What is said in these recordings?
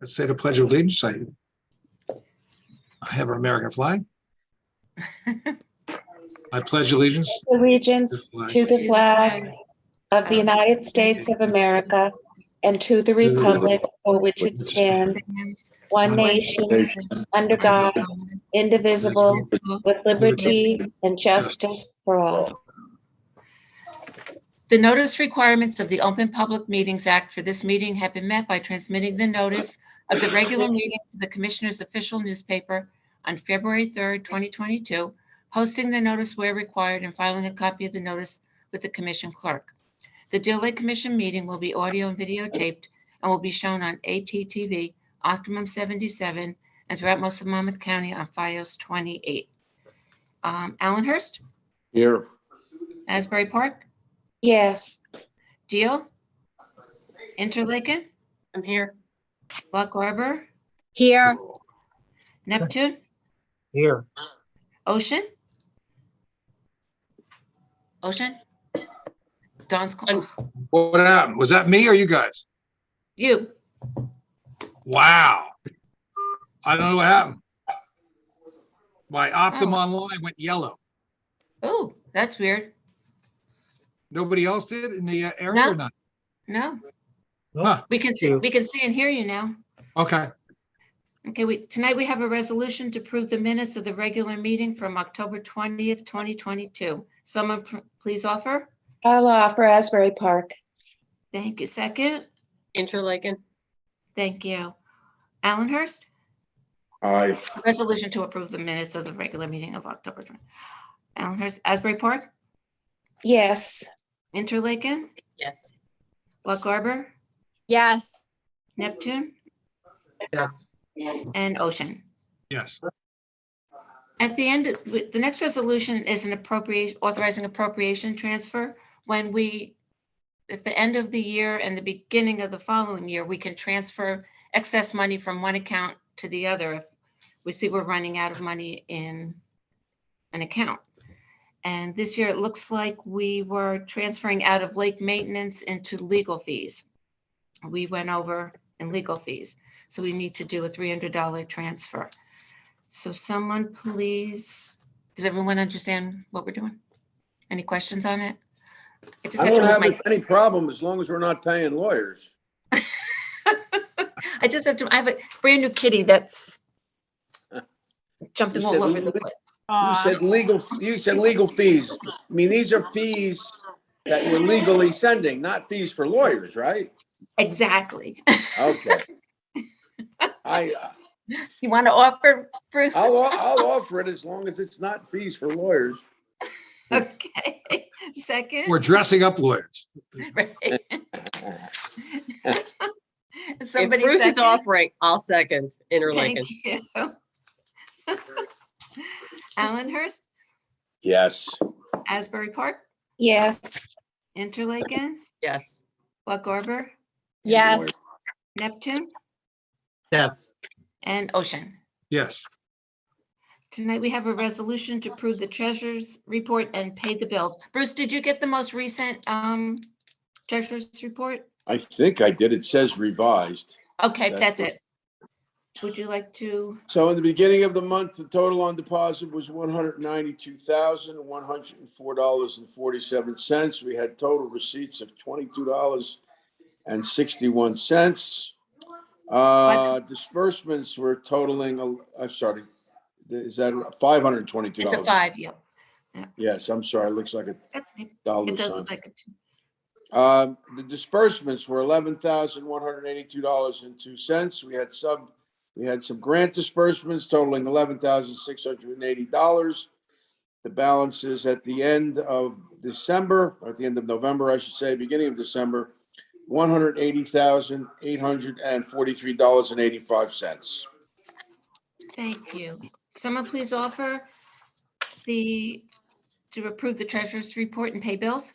Let's say the Pledge of Allegiance. I have our American flag. I pledge allegiance Allegiance to the flag of the United States of America and to the republic for which it stands, one nation, under God, indivisible, with liberty and justice for all. The notice requirements of the Open Public Meetings Act for this meeting have been met by transmitting the notice of the regular meeting to the Commissioner's official newspaper on February 3rd, 2022, posting the notice where required, and filing a copy of the notice with the Commission clerk. The Deal Lake Commission meeting will be audio and videotaped and will be shown on APTV, Optimum 77, and throughout most of Monmouth County on FiOS 28. Allenhurst? Here. Asbury Park? Yes. Deal? Interlaken? I'm here. Lock Harbor? Here. Neptune? Here. Ocean? Ocean? Don's calling. What happened? Was that me or you guys? You. Wow. I don't know what happened. My Optum online went yellow. Oh, that's weird. Nobody else did in the area No. or not? No, Huh. we can see and hear you now. Okay. Okay, tonight we have a resolution to approve the minutes of the regular meeting from October 20th, 2022. Someone please offer. I'll offer Asbury Park. Thank you. Second. Interlaken. Thank you. Allenhurst. Aye. Resolution to approve the minutes of the regular meeting of October 20th. Allenhurst. Asbury Park. Yes. Interlaken. Yes. Lock Harbor. Yes. Neptune. Yes. And Ocean. Yes. At the end, the next resolution is an authorizing appropriation transfer. When we, at the end of the year and the beginning of the following year, we can transfer excess money from one account to the other if we see we're running out of money in an account. And this year, it looks like we were transferring out of lake maintenance into legal fees. We went over in legal fees. So we need to do a $300 transfer. So someone please, does everyone understand what we're doing? Any questions on it? I don't have any problem as long as we're not paying lawyers. I just have to, I have a brand new kitty that's jumping all over the place. You said legal fees. I mean, these are fees that we're legally sending, not fees for lawyers, right? Exactly. Okay. You want to offer, Bruce? I'll offer it as long as it's not fees for lawyers. Okay. Second. We're dressing up lawyers. Right. If Somebody Bruce is second. offering, I'll second Interlaken. Thank you. Allenhurst, Yes. Asbury Park, Yes. Interlaken, Yes. Lock Harbor, Yes. Neptune, Yes. and Ocean. Yes. Tonight we have a resolution to approve the treasurer's report and pay the bills. Bruce, did you get the most recent treasurer's report? I think I did. It says revised. Okay, Is that that's what- it. Would you like to? So in the beginning of the month, the total on deposit was $192,104.47. We had total receipts of $22.61. Disbursements were totaling, I'm sorry, is that $522? It's a 5, yeah. Yes, I'm sorry. It looks like a That's it. dollar It does sign. look like it. The disbursements were $11,182.02. We had some grant disbursements totaling $11,680. The balances at the end of December, or at the end of November, I should say, beginning of December, $180,843.85. Thank you. Someone please offer to approve the treasurer's report and pay bills?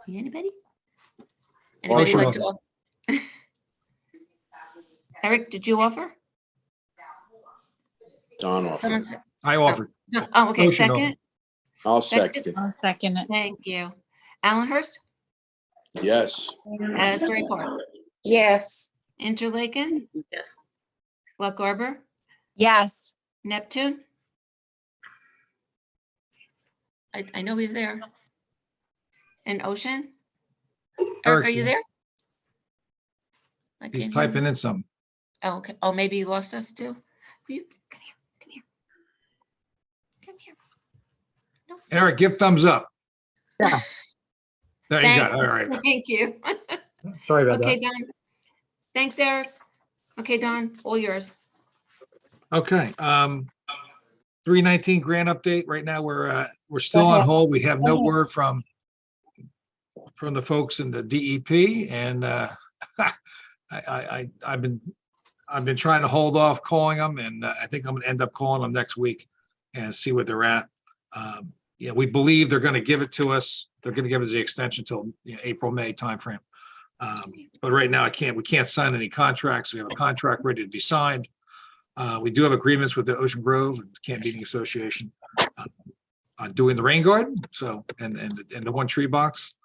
Anybody? Anybody Motion like to offer? Eric, did you offer? Don offered. Someone said, I offered. no. Oh, okay, Motion second. I'll second it. I'll second it. Thank you. Allenhurst, Yes. Asbury Park, Yes. Interlaken, Yes. Loch Arbor, Yes. Neptune. I know he's there. And Ocean? Eric, are you there? I He's can't hear typing him. in some. Oh, okay. Oh, maybe he lost us too. Will you, come here, come here. Come here. No. Eric, give thumbs up. Yeah. There you go. All right. Thank you. Sorry about Okay, that. Don. Thanks, Eric. Okay, Don, all yours. Okay, 319 grant update. Right now, we're still on ahead. hold. We have no Go ahead. word from the folks in the DEP, and I've been trying to hold off calling them, and I think I'm gonna end up calling them next week and see where they're at. Yeah, we believe they're gonna give it to us. They're gonna give us the extension till April, May timeframe. But right now, we can't sign any contracts. We have a contract ready to be signed. We do have agreements with the Ocean Grove and Camp Meeting Association on doing the rain garden, so, and the one tree box.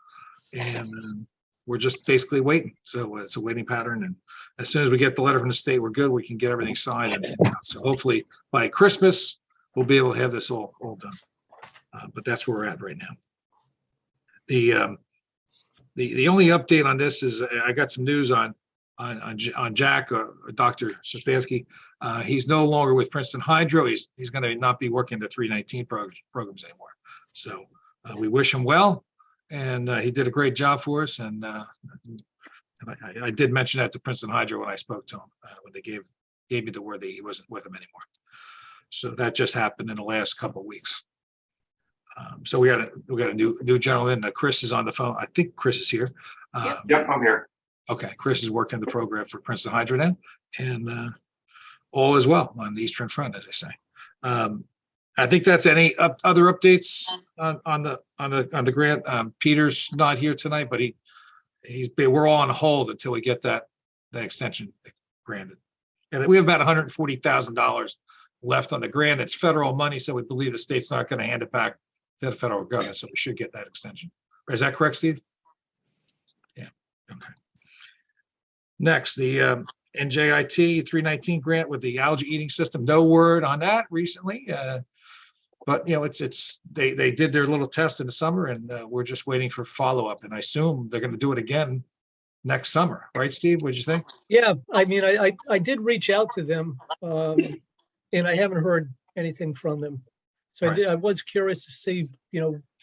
And we're just basically waiting. So it's a waiting pattern. And as soon as we get the letter from the state, we're good. We can get everything signed. And so hopefully by Christmas, we'll be able to have this all done. But that's where we're at right now. The only update on this is I got some news on Jack, Dr. Sospansky. He's no longer with Princeton Hydro. He's going to not be working the 319 programs anymore. So we wish him well, and he did a great job for us. And I did mention that to Princeton Hydro when I spoke to him when they gave me the word that he wasn't with them anymore. So that just happened in the last couple of weeks. So we got a new gentleman. Chris is on the phone. I think Chris is here. Yep, I'm here. Okay, Chris is working the program for Princeton Hydro now, and all is well on the Eastern Front, as I say. I think that's any other updates on the grant. Peter's not here tonight, but we're all on hold until we get that extension granted. And we have about $140,000 left on the grant. It's federal money, so we believe the state's not going to hand it back to the federal government, so we should get that extension. Is that correct, Steve? Yeah. Okay. Next, the NJIT 319 grant with the algae eating system. No word on that recently, but they did their little test in the summer, and we're just waiting for follow-up. And I assume they're going to do it again next summer, right, Steve? What'd you think? Yeah, I mean, I did reach out to them, and I haven't heard anything from them. So Right. I was curious to see,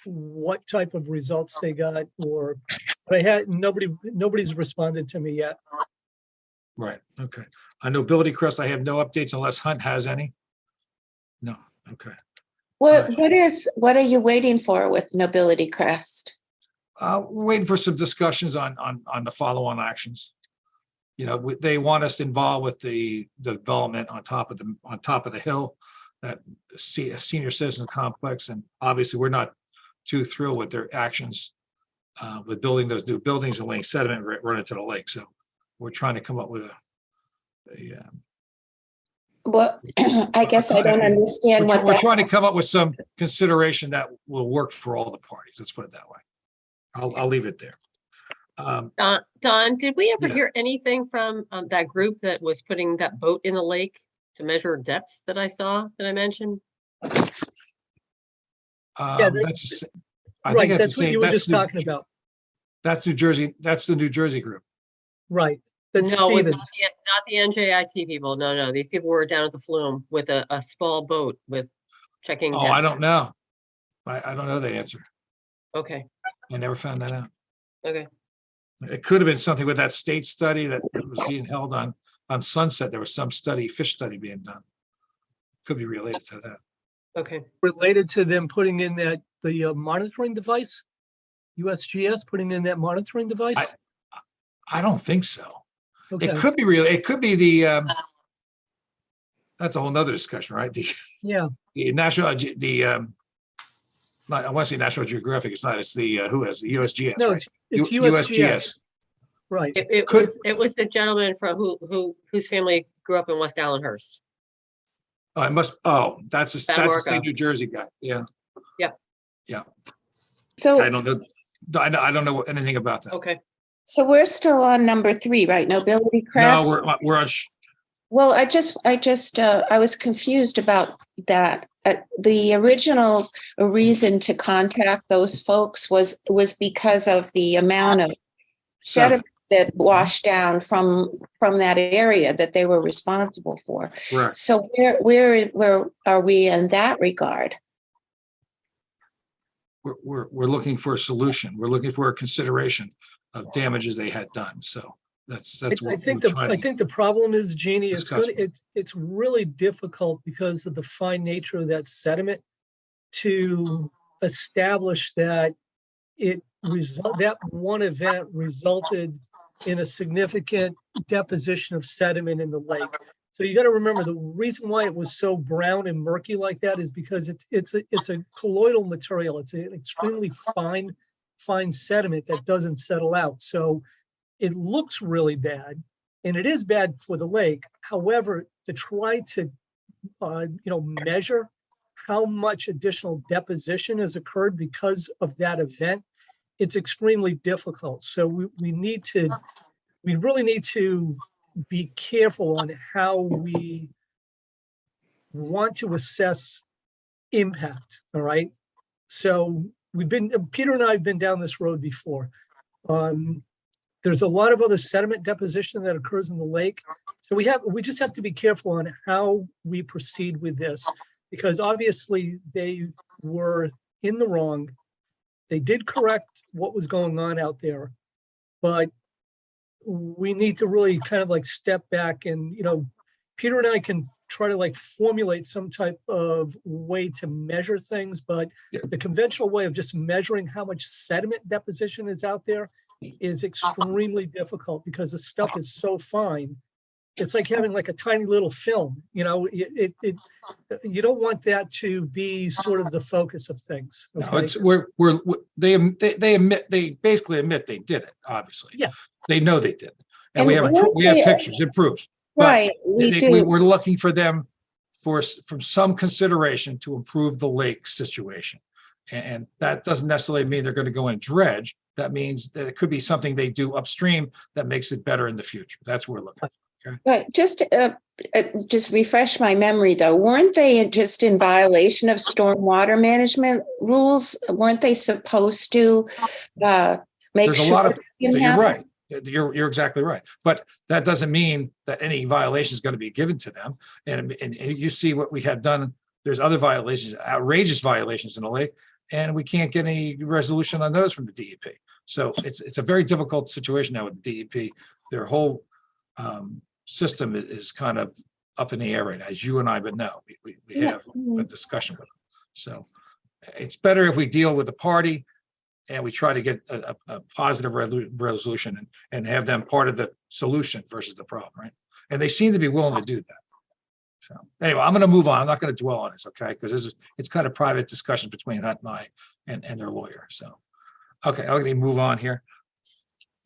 what type of results they got, but nobody's responded to me yet. Right. Okay. On Nobility Crest, I have no updates unless Hunt has any. No. Okay. What are you waiting for with Nobility Crest? We're waiting for some discussions on the follow-on actions. They want us involved with the development on top of the hill, that senior citizen complex, and obviously we're not too thrilled with their actions with building those new buildings and laying sediment run into the lake. So we're trying to come up with Well, I guess I don't understand we're trying to come up with some consideration that will work for all the parties. Let's put it that way. I'll leave it there. Don, did we ever Yeah. hear anything from that group that was putting that boat in the lake to measure depths that I mentioned? Yeah, that's what you were just talking about. That's New Jersey. That's the New Jersey group. Right. That's No, it was Stevens. not the NJIT people. No. These people were down at the flume with a small boat with checking. Oh, I depths. don't know. I don't know the answer. Okay. I never found that out. Okay. It could have been something with that state study that was being held on Sunset. There was some fish study being done. Could be related to that. Okay. Related to them putting in the monitoring device? USGS putting in that monitoring device? I don't think so. Okay. It could be real. It could be that's a whole nother discussion, right? Yeah. The I want to say National Geographic. It's not. It's the the USGS. No, Right? it's USGS. Right. It was the gentleman from whose family grew up in West Allenhurst. I must. Oh, that's the Marco. state New Jersey guy. Yeah. Yep. Yeah. So I don't know. I don't know anything about that. Okay. So we're still on number 3, right? Nobility Crest? No, we're on, Well, I was confused about that. The original reason to contact those folks was because of the amount of sediment that washed down from that area that they were responsible for. correct. So where are we in that regard? We're looking for a solution. We're looking for a consideration of damages they had done. So that's I what think we're trying I to think the problem is, Jeannie, discuss. it's really difficult because of the fine nature of that sediment to establish that that one event resulted in a significant deposition of sediment in the lake. So you got to remember, the reason why it was so brown and murky like that is because it's a colloidal material. It's an extremely fine sediment that doesn't settle out. So it looks really bad, and it is bad for the lake. However, to try to measure how much additional deposition has occurred because of that event, it's extremely difficult. So we really need to be careful on how we want to assess impact. All right. So Peter and I have been down this road before. There's a lot of other sediment deposition that occurs in the lake. So we just have to be careful on how we proceed with this, because obviously they were in the wrong. They did correct what was going on out there, but we need to really kind of like step back and, Peter and I can try to like formulate some type of way to measure things, but the conventional way of just measuring how much sediment deposition is out there is extremely difficult because the stuff is so fine. It's like having like a tiny little film, you don't want that to be sort of the focus of things. Okay? No, they basically admit they did it, obviously. Yeah. They know they did. And And we have pictures and proofs. But Right, we're looking for them from some consideration to improve the lake situation. And that doesn't necessarily mean they're going to go and dredge. That means that it could be something they do upstream that makes it better in the future. That's what we're looking for. Okay. Right. Just refresh my memory though. Weren't they just in violation of stormwater management rules? Weren't they supposed to make There's sure? a lot of, didn't you're happen? right. You're exactly right. But that doesn't mean that any violation is going to be given to them. And you see what we have done. There's other violations, outrageous violations in the lake, and we can't get any resolution on those from the DEP. So it's a very difficult situation now with the DEP. Their whole system is kind of up in the air right now, as you and I but know. We have a discussion with them. So it's better if we deal with the party and we try to get a positive resolution and have them part of the solution versus the problem, right? And they seem to be willing to do that. So anyway, I'm going to move on. I'm not going to dwell on this, okay? Because it's kind of private discussion between Hunt and I and their lawyer. So, okay, I'm going to move on here.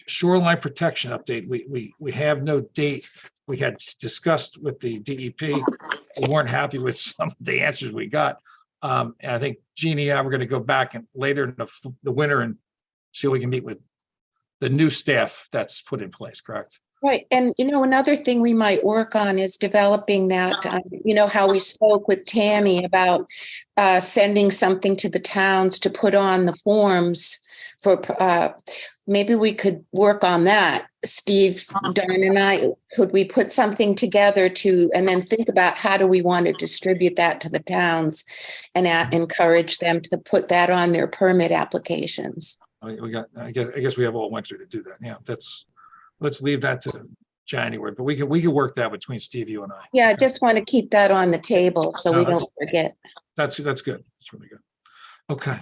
Shoreline protection update. We have no date. We had discussed with the DEP. We weren't happy with some of the answers we got. And I think Jeannie and I were going to go back and later in the winter and see if we can meet with the new staff that's put in place, correct? Right. And, another thing we might work on is developing that, how we spoke with Tammy about sending something to the towns to put on the forms for, maybe we could work on that. Steve, Don and I, could we put something together and then think about how do we want to distribute that to the towns and encourage them to put that on their permit applications? I guess we have all winter to do that. Yeah, let's leave that to January, but we can work that between Steve, you and I. Yeah, I just want to keep that on the table so we don't forget. That's good. That's really good. Okay.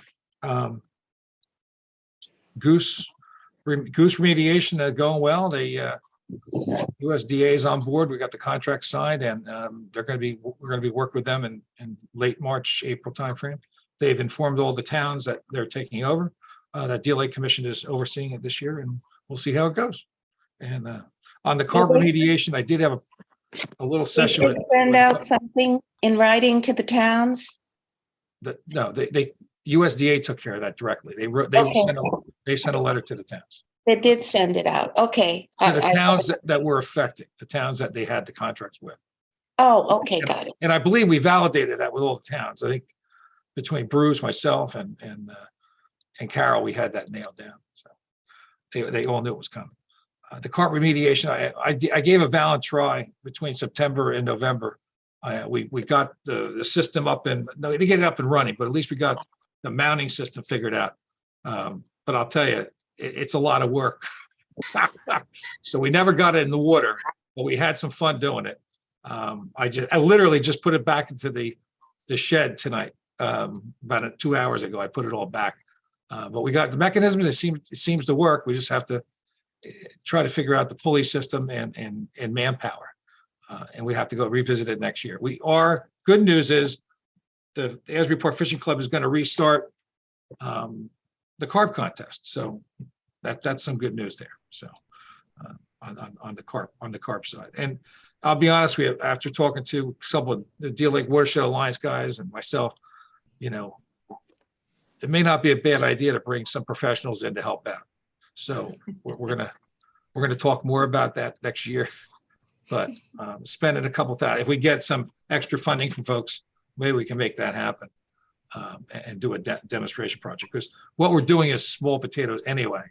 Goose remediation going well. The USDA is on board. We got the contract signed, and we're going to be working with them in late March, April timeframe. They've informed all the towns that they're taking over. That DLA Commission is overseeing it this year, and we'll see how it goes. And on the carb remediation, I did have a little session with. Send out something in writing to the towns. No, they USDA took care of that directly. They They sent a letter to the towns. They did send it out. Okay. To the towns that were affected, the towns that they had the contracts with. Oh, okay, got it. And I believe we validated that with all the towns. I think between Bruce, myself, and Carol, we had that nailed down. So they all knew it was coming. The carp remediation, I gave a valiant try between September and November. We got the system up and no, we didn't get it up and running, but at least we got the mounting system figured out. But I'll tell you, it's a lot of work. So we never got it in the water, but we had some fun doing it. I literally just put it back into the shed tonight. About 2 hours ago, I put it all back. But we got the mechanisms. It seems to work. We just have to try to figure out the pulley system and manpower. And we have to go revisit it next year. Good news is the Asbury Park Fishing Club is going to restart the carp contest. So that's some good news there. So on the carp side. And I'll be honest with you, after talking to some of the Deal Lake Watershed Alliance guys and myself, it may not be a bad idea to bring some professionals in to help out. So we're gonna talk more about that next year. But spending a couple thousand, if we get some extra funding from folks, maybe we can make that happen and do a demonstration project. Because what we're doing is small potatoes anyway,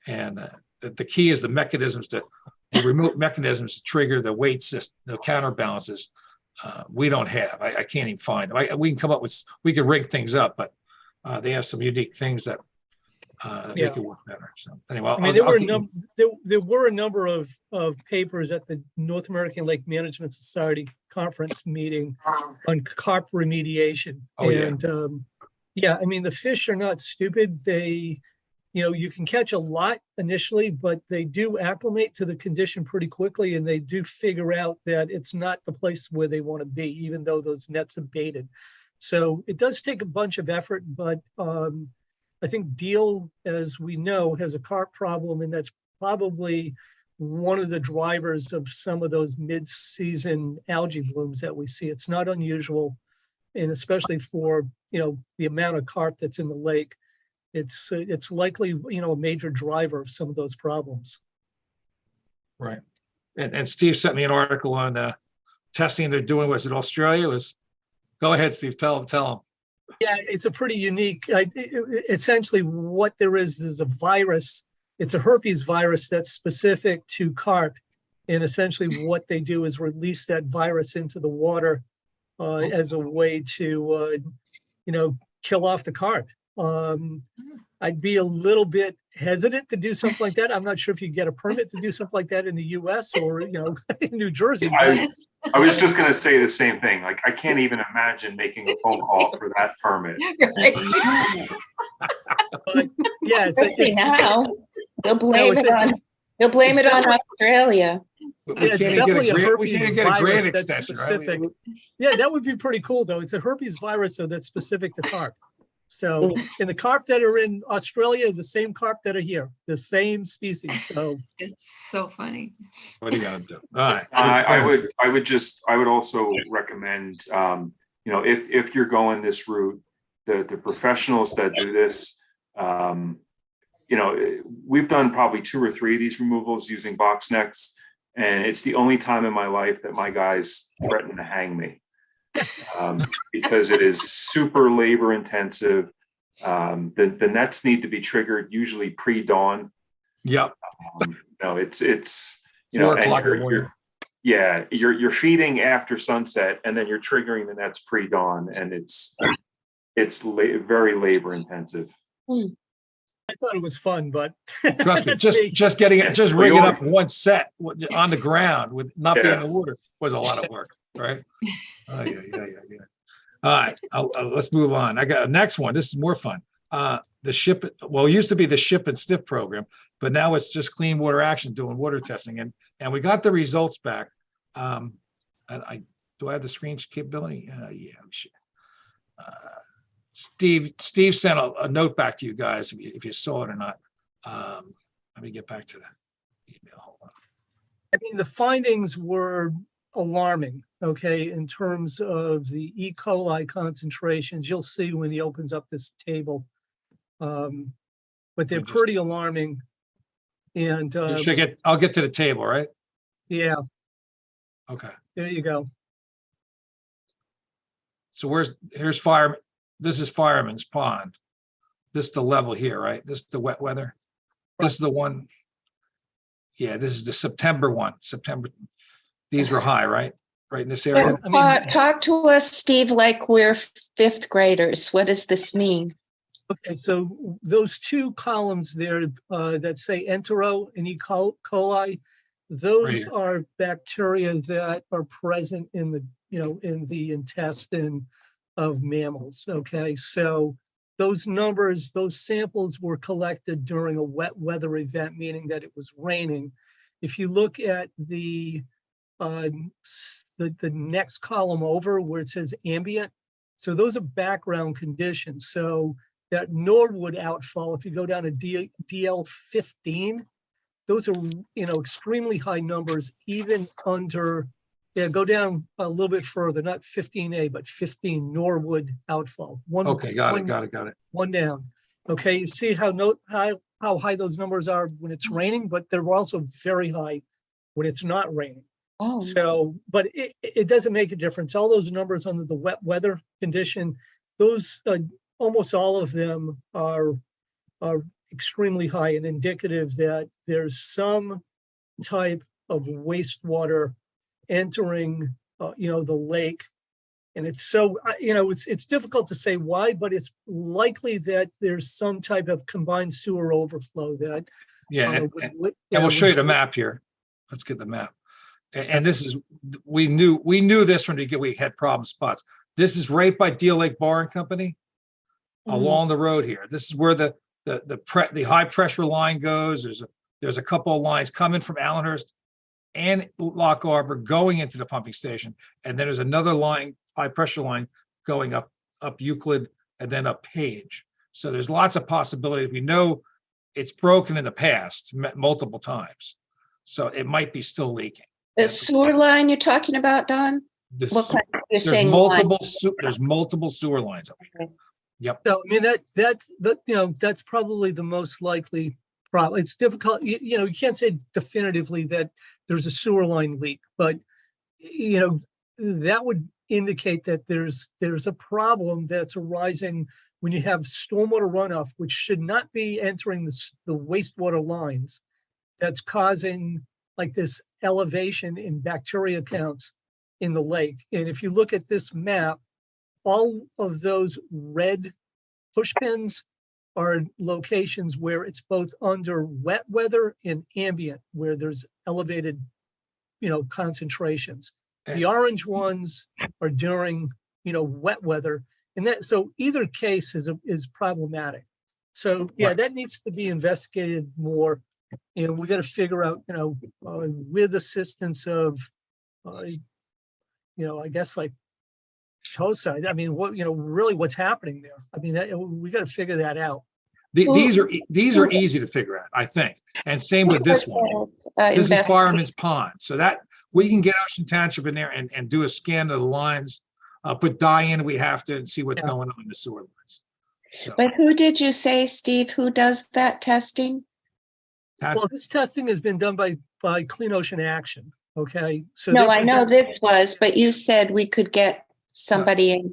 and the key is the remote mechanisms to trigger the weight system, the counterbalances. We don't have. I can't even find them. We can rig things up, but they have some unique things that make it work better. So anyway, I mean, there were a number of papers at the North American Lake Management Society conference meeting on carp remediation. Oh, yeah. And I mean, the fish are not stupid. They, you can catch a lot initially, but they do acclimate to the condition pretty quickly, and they do figure out that it's not the place where they want to be, even though those nets are baited. So it does take a bunch of effort, but I think Deal, as we know, has a carp problem, and that's probably one of the drivers of some of those mid-season algae blooms that we see. It's not unusual, and especially for the amount of carp that's in the lake, it's likely a major driver of some of those problems. Right. And Steve sent me an article on testing they're doing. Was it Australia? Go ahead, Steve. Tell them. Yeah, it's a pretty unique, essentially what there is a virus. It's a herpes virus that's specific to carp. And essentially what they do is release that virus into the water as a way to, kill off the carp. I'd be a little bit hesitant to do something like that. I'm not sure if you get a permit to do something like that in the US or, in New Jersey. I was just going to say the same thing. Like, I can't even imagine making a phone call for that permit. But, yeah, Now they'll blame it on Australia. It's definitely a herpes virus that's extension, specific. right? Yeah, that would be pretty cool, though. It's a herpes virus, so that's specific to carp. So, and the carp that are in Australia are the same carp that are here, the same species. So It's so funny. What are you gonna do? All right. I would also recommend, if you're going this route, the professionals that do this, we've done probably 2 or 3 of these removals using box nets, and it's the only time in my life that my guys threaten to hang me. Because it is super labor intensive. The nets need to be triggered usually pre-dawn. Yep. It's 4 o'clock in the morning. You're feeding after sunset, and then you're triggering the nets pre-dawn, and it's very labor intensive. I thought it was fun, but Trust me, just rigging up one set on the ground with not being in the water was a lot of work, right? Oh, yeah. All right, let's move on. I got a next one. This is more fun. It used to be the Ship and Sniff program, but now it's just Clean Water Action doing water testing, and we got the results back. And do I have the screen capability? Yeah, we should. Steve sent a note back to you guys if you saw it or not. Let me get back to the email. Hold on. I mean, the findings were alarming, okay, in terms of the E. coli concentrations. You'll see when he opens up this table. but they're We just- pretty alarming. And, I'll get to the table, right? yeah, Okay. there you go. So here's fire, this is Fireman's Pond. This is the level here, right? This is the wet weather. This is the one. Yeah, this is the September one, September. These were high, right? Right in this area. I mean- Talk to us, Steve, like we're fifth graders. What does this mean? Okay, so those two columns there that say entero and E. coli, those here. are bacteria that are present in the, in the intestine of mammals. Okay, so those numbers, those samples were collected during a wet weather event, meaning that it was raining. If you look at the next column over where it says ambient, so those are background conditions. So that Norwood outfall, if you go down to DL 15, those are, extremely high numbers, even under, go down a little bit further, not 15A, but 15 Norwood outfall. Okay, got it. One down. Okay, you see how high those numbers are when it's raining, but they're also very high when it's not raining. Oh, So, but it doesn't make a difference. All those numbers under the wet weather condition, those almost all of them are extremely high and indicative that there's some type of wastewater entering, the lake. And it's so, it's difficult to say why, but it's likely that there's some type of combined sewer overflow that. Yeah, and would- we'll show you the would- map here. Let's get the map. And this is, we knew this from the get, we had problem spots. This is right by Deal Lake Bar and Company along the road here. This is where the high pressure line goes. There's a couple of lines coming from Allenhurst and Lock Arbor going into the pumping station. And then there's another line, high pressure line going up Euclid and then up Page. So there's lots of possibilities. We know it's broken in the past multiple times. So it might be still leaking. the sewer line you're talking about, Don? The What se- kind, you're There's saying line? there's multiple sewer lines up here. Okay. Yep. So, I mean, that's probably the most likely problem. It's difficult, you can't say definitively that there's a sewer line leak, but, that would indicate that there's a problem that's arising when you have stormwater runoff, which should not be entering the wastewater lines. That's causing like this elevation in bacteria counts in the lake. And if you look at this map, all of those red push pins are locations where it's both under wet weather and ambient, where there's elevated, concentrations. The orange ones are during, wet weather. And so either case is problematic. So yeah, Right. that needs to be investigated more. And we got to figure out, with assistance of, I guess like TOSA, I mean, really what's happening there? I mean, we got to figure that out. These are easy to figure out, I think. And same with this one. This is Fireman's Pond. So that we can get Ocean Township in there and do a scan of the lines, put dye in if we have to, and see what's Yeah. going on in the sewer lines. So, But who did you say, Steve, who does that testing? Well, this testing has been done by Clean Ocean Action. Okay. So No, they I know present- this was, but you said we could get somebody in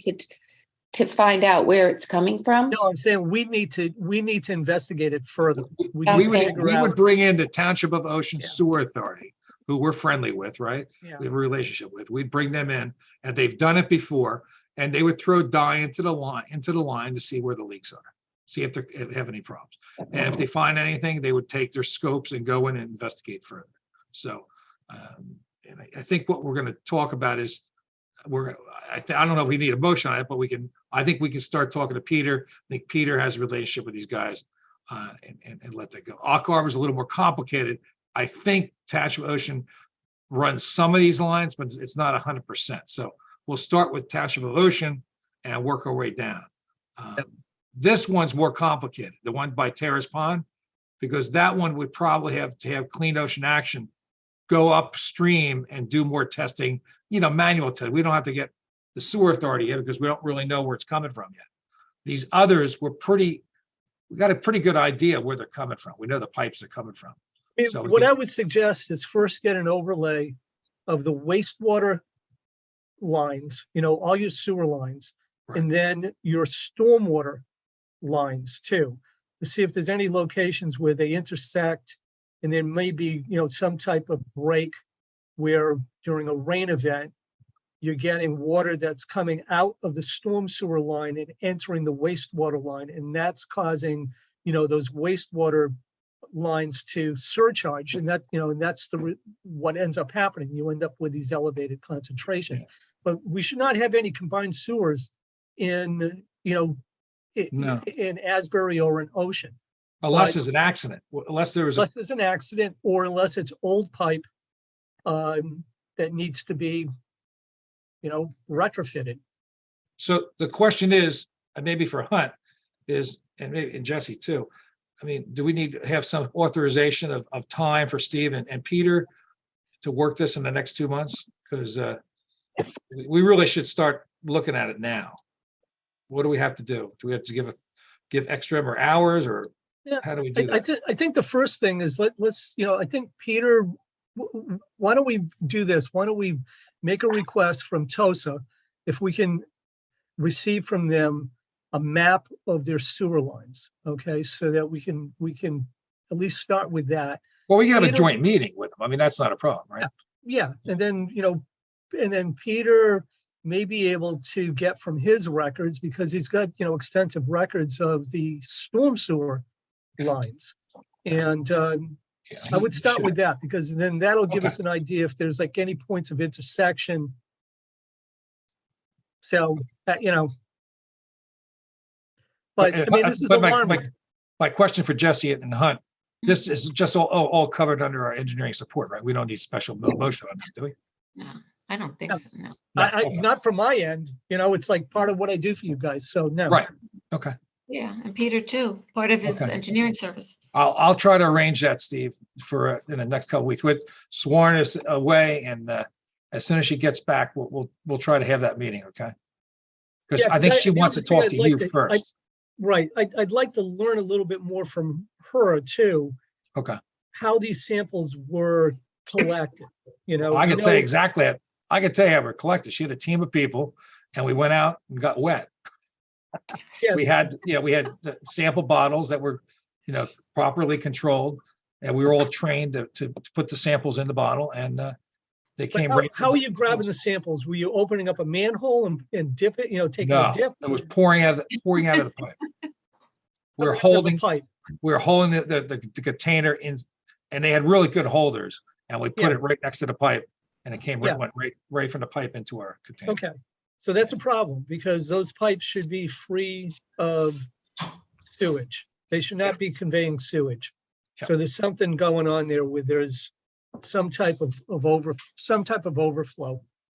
to find out where it's coming from? No, I'm saying we need to investigate it further. We Okay. need to we figure would out. bring in the Township of Ocean Yeah. Sewer Authority, who we're friendly with, right? Yeah. We have a relationship with. We'd bring them in, and they've done it before, and they would throw dye into the line to see where the leaks are, see if they have any problems. And if they find anything, they would take their scopes and go in and investigate further. So, and I think what we're going to talk about is I don't know if we need a motion on it, but I think we can start talking to Peter. I think Peter has a relationship with these guys, and let that go. Ock Arbor is a little more complicated. I think Township of Ocean runs some of these lines, but it's not 100%. So we'll start with Township of Ocean and work our way down. This one's more complicated, the one by Terrace Pond, because that one would probably have to have Clean Ocean Action go upstream and do more testing, manual testing. We don't have to get the sewer authority in because we don't really know where it's coming from yet. These others were pretty we got a pretty good idea where they're coming from. We know the pipes are coming from. So we What can- I would suggest is first get an overlay of the wastewater lines, all your sewer lines, and then your stormwater lines too, to see if there's any locations where they intersect, and there may be, some type of break where during a rain event, you're getting water that's coming out of the storm sewer line and entering the wastewater line, and that's causing, those wastewater lines to surcharge, and that's what ends up happening. You end up with these elevated concentrations. Yeah. But we should not have any combined sewers in, No. in Asbury or in Ocean, Unless but- there's an accident, unless there was, unless there's an accident or unless it's old pipe that needs to be, retrofitted. so the question is, and maybe for Hunt, is, and maybe, and Jesse too, I mean, do we need to have some authorization of time for Steve and Peter to work this in the next 2 months? Because we really should start looking at it now. What do we have to do? Do we have to give extra more hours, or Yeah, how do we do that? I think the first thing is let's, I think Peter, why don't we do this? Why don't we make a request from TOSA if we can receive from them a map of their sewer lines, okay? So that we can at least start with that. Well, we can have a Peter- joint meeting with them. I mean, that's not a problem, right? Yeah, and then Peter may be able to get from his records, because he's got, extensive records of the storm sewer lines. And Yeah, I would he start should. with that, because then that'll give Okay. us an idea if there's like any points of intersection. So, but I mean, this is But alarming. my question for Jesse and Hunt, this is just all covered under our engineering support, right? We don't need special motion on this, do we? No, I don't think No. so, no. Okay. Not from my end, it's like part of what I do for you guys. So no. Right, okay. Yeah, and Peter too, part of his Okay. engineering service. I'll try to arrange that, Steve, for in the next couple of weeks. With Sworn is away, and as soon as she gets back, we'll try to have that meeting, okay? Because Yeah, I think 'cause she the wants to other thing talk I'd to like you to- first. Right. I'd like to learn a little bit more from her too, Okay, how these samples were collected, I can tell you exactly. I can tell you how we're collected. She had a team of people, and we went out and got wet. Yeah. We had the sample bottles that were, properly controlled, and we were all trained to put the samples in the bottle, and they But came how, right. how are you grabbing the samples? Were you opening up a manhole and dip it, taking No, a dip? it was pouring out of the pipe. We're Out of the holding pipe. the container in, and they had really good holders, and we put Yeah. it right next to the pipe, and it Yeah. went right from the pipe into our container. Okay, so that's a problem, because those pipes should be free of sewage. They should not be conveying sewage. Yeah. So there's something going on there where there's some type of overflow.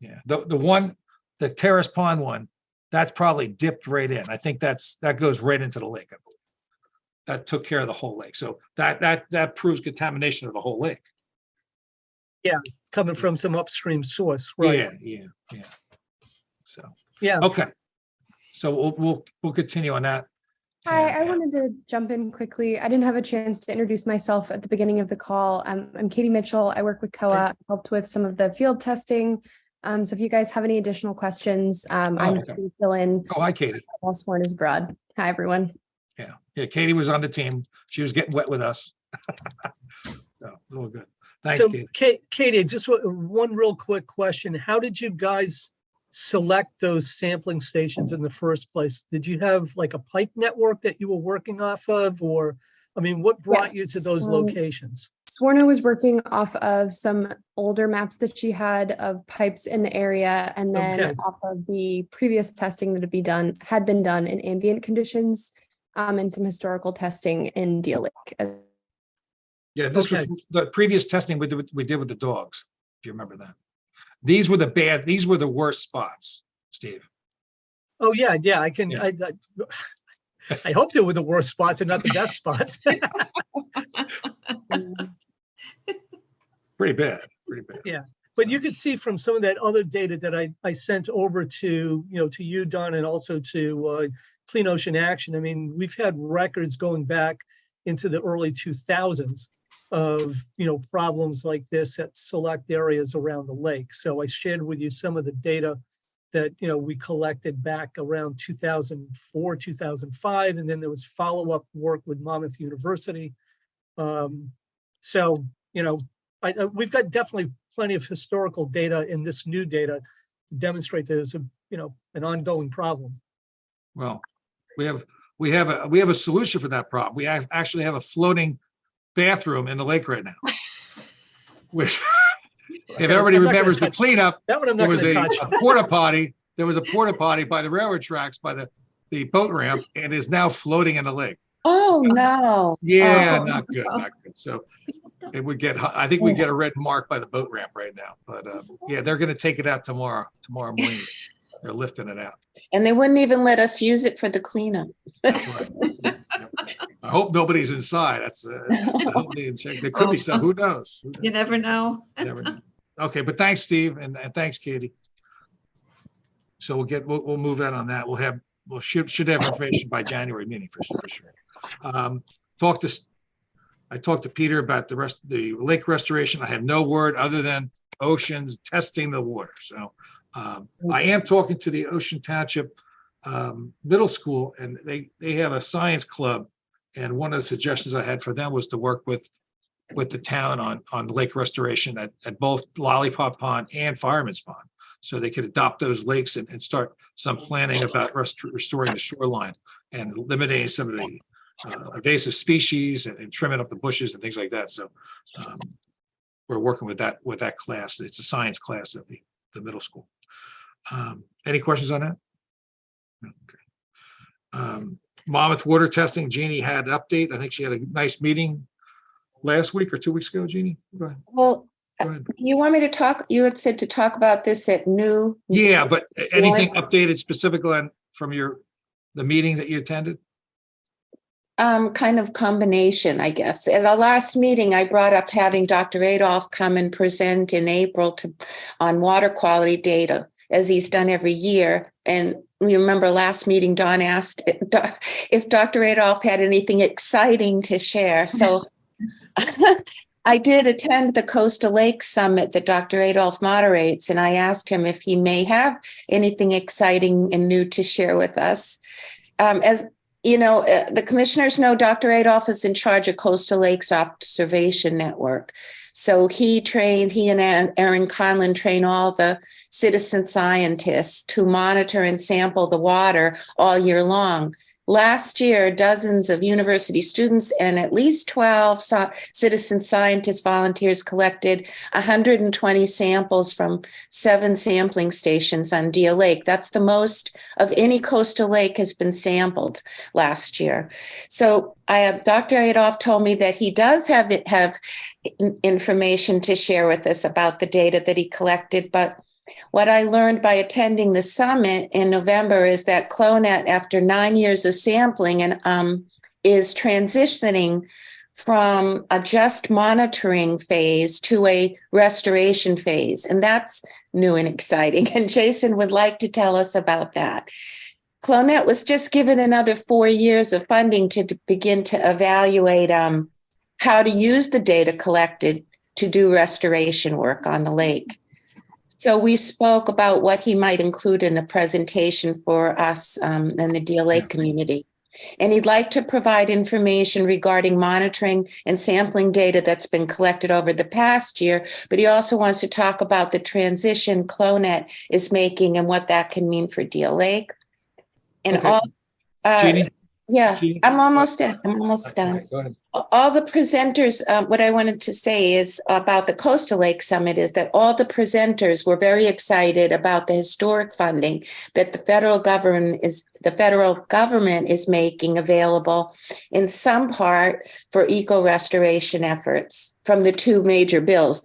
Yeah, the Terrace Pond one, that's probably dipped right in. I think that goes right into the lake, I believe. That took care of the whole lake. So that proves contamination of the whole lake. Coming from some upstream source, right? Yeah. So, Yeah, okay. So we'll continue on that. Hi, I And, wanted to jump in quickly. I didn't have a chance to introduce myself at the beginning of the call. I'm Katie Mitchell. I work with COA, helped with some of the field testing. So if you guys have any additional questions, I'm okay. happy to fill in Oh, hi, Katie. while Sworn is abroad. Hi, everyone. Yeah, Katie was on the team. She was getting wet with us. So, all good. Thanks, so Katie. Katie, just one real quick question. How did you guys select those sampling stations in the first place? Did you have like a pipe network that you were working off of, or, I mean, what brought you to Yes, so those locations? Sworna was working off of some older maps that she had of pipes in the area, and then Okay. off of the previous testing that had been done in ambient conditions, and some historical testing in Deal Lake. Yeah, this was Okay. the previous testing we did with the dogs. If you remember that. These were the worst spots, Steve. Oh, yeah, I can, Yeah. I hope they were the worst spots and not the best spots. Pretty bad. But you could see from some of that other data that I sent over to, to you, Don, and also to Clean Ocean Action. I mean, we've had records going back into the early 2000s of, problems like this at select areas around the lake. So I shared with you some of the data that, we collected back around 2004, 2005, and then there was follow-up work with Monmouth University. So, we've got definitely plenty of historical data in this new data to demonstrate that there's an ongoing problem. Well, we have a solution for that problem. We actually have a floating bathroom in the lake right now. Which, if everybody remembers the cleanup, that one I'm there not was going to touch. a porta potty. There was a porta potty by the railroad tracks, by the boat ramp, and is now floating in the lake. Oh, no. Yeah, Oh. not good, not good. So it would get, I think we get a red mark by the boat ramp right now. But yeah, they're going to take it out tomorrow morning. They're lifting it out. And they wouldn't even let us use it for the cleanup. That's right. Yep. I hope nobody's inside. That's I hope they check. There could be some. Who knows? You never know. Never know. Okay, but thanks, Steve, and thanks, Katie. So we'll move on that. Should have information by January meeting for sure. I talked to Peter about the lake restoration. I have no word other than Ocean's testing the water. So I am talking to the Ocean Township Middle School, and they have a science club. And one of the suggestions I had for them was to work with the town on lake restoration at both Lollipop Pond and Fireman's Pond, so they could adopt those lakes and start some planning about restoring the shoreline and eliminating some of the invasive species and trimming up the bushes and things like that. So we're working with that class. It's a science class at the middle school. Any questions on that? Okay. Monmouth water testing, Jeannie had an update. I think she had a nice meeting last week or 2 weeks ago, Jeannie. Go ahead. Well, Go ahead. you want me to talk? You had said to talk about this at new. Yeah, but anything updated specifically from the meeting that you attended? Kind of combination, I guess. At our last meeting, I brought up having Dr. Adolph come and present in April on water quality data, as he's done every year. And you remember last meeting, Don asked if Dr. Adolph had anything exciting to share. So I did attend the Coastal Lake Summit that Dr. Adolph moderates, and I asked him if he may have anything exciting and new to share with us. As you know, the commissioners know Dr. Adolph is in charge of Coastal Lakes Observation Network. So he and Aaron Conlon train all the citizen scientists to monitor and sample the water all year long. Last year, dozens of university students and at least 12 citizen scientist volunteers collected 120 samples from 7 sampling stations on Deal Lake. That's the most of any coastal lake has been sampled last year. So Dr. Adolph told me that he does have information to share with us about the data that he collected, but what I learned by attending the summit in November is that CLONET, after 9 years of sampling, is transitioning from a just monitoring phase to a restoration phase. And that's new and exciting. And Jason would like to tell us about that. CLONET was just given another 4 years of funding to begin to evaluate how to use the data collected to do restoration work on the lake. So we spoke about what he might include in a presentation for us and the Deal Lake community. And he'd like to provide information regarding monitoring and sampling data that's been collected over the past year, but he also wants to talk about the transition CLONET is making and what that can mean for Deal Lake. And Jeannie? Jeannie? I'm almost done. Go ahead. All the presenters, what I wanted to say is about the Coastal Lake Summit is that all the presenters were very excited about the historic funding that the federal government is making available in some part for eco restoration efforts from the 2 major bills,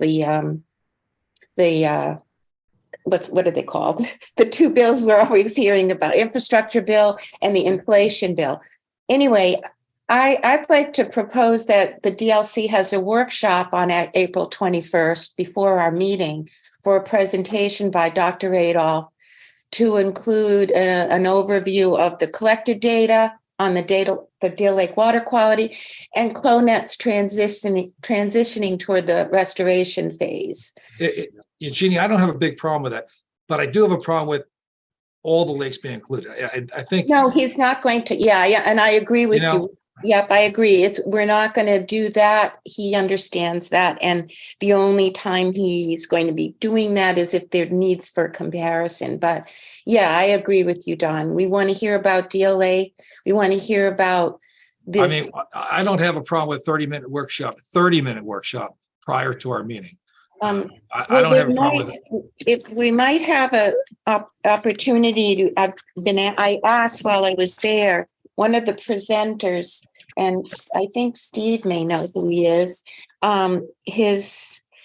what are they called? The 2 bills we're always hearing about, infrastructure bill and the inflation bill. Anyway, I'd like to propose that the DLC has a workshop on April 21st before our meeting for a presentation by Dr. Adolph to include an overview of the collected data on the Deal Lake water quality and CLONet's transitioning toward the restoration phase. Jeannie, I don't have a big problem with that, but I do have a problem with all the lakes being included. I think. No, he's not going to. Yeah, and I agree with you. Yep, I agree. We're not going to do that. He understands that. And the only time he's going to be doing that is if there needs for comparison. But yeah, I agree with you, Don. We want to hear about Deal Lake. We want to hear about this. I mean, I don't have a problem with 30-minute workshop prior to our meeting. I don't have a problem with it. If we might have a opportunity to, I asked while I was there, one of the presenters, and I think Steve may know who he is.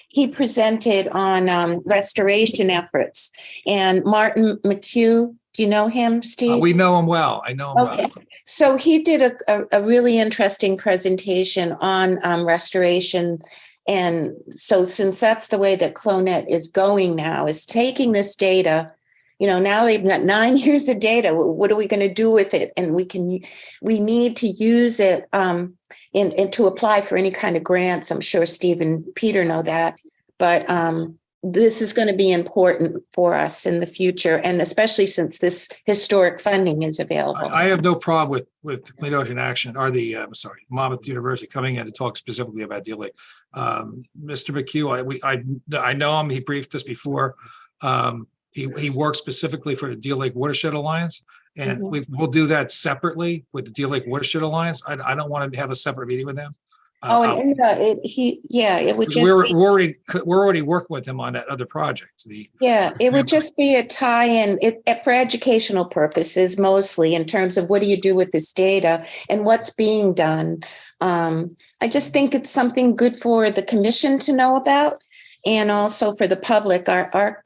He presented on restoration efforts, and Martin McHugh. Do you know him, Steve? We know him well. I know him well. So he did a really interesting presentation on restoration. And so since that's the way that CLONet is going now, is taking this data, now they've got 9 years of data. What are we going to do with it? And we need to use it and to apply for any kind of grants. I'm sure Steve and Peter know that, but this is going to be important for us in the future, and especially since this historic funding is available. I have no problem with Clean Ocean Action or Monmouth University coming in to talk specifically about Deal Lake. Mr. McHugh, I know him. He briefed us before. He works specifically for the Deal Lake Watershed Alliance, and we'll do that separately with the Deal Lake Watershed Alliance. I don't want to have a separate meeting with them. It would just we're already working with him on that other project. It would just be a tie-in for educational purposes, mostly in terms of what do you do with this data and what's being done. I just think it's something good for the commission to know about, and also for the public, our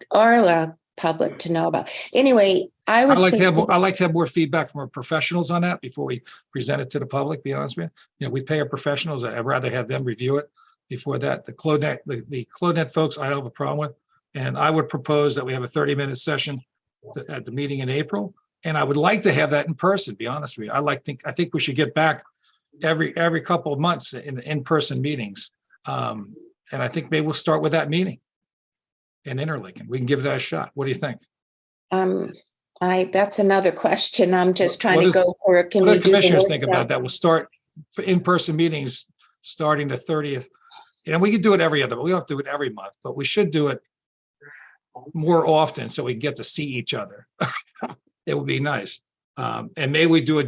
public to know about. Anyway, I would say I like to have more feedback from our professionals on that before we present it to the public. Be honest with you, we pay our professionals. I'd rather have them review it before that. The CLONet folks, I don't have a problem with, and I would propose that we have a 30-minute session at the meeting in April. And I would like to have that in person. Be honest with you, I think we should get back every couple of months in person meetings, and I think maybe we'll start with that meeting in Interlake. We can give that a shot. What do you think? That's another question. I'm just trying to go for it. What do the commissioners think about that? We'll start in-person meetings starting the 30th. We could do it every other, but we don't have to do it every month, but we should do it more often so we can get to see each other. It would be nice. And maybe we do a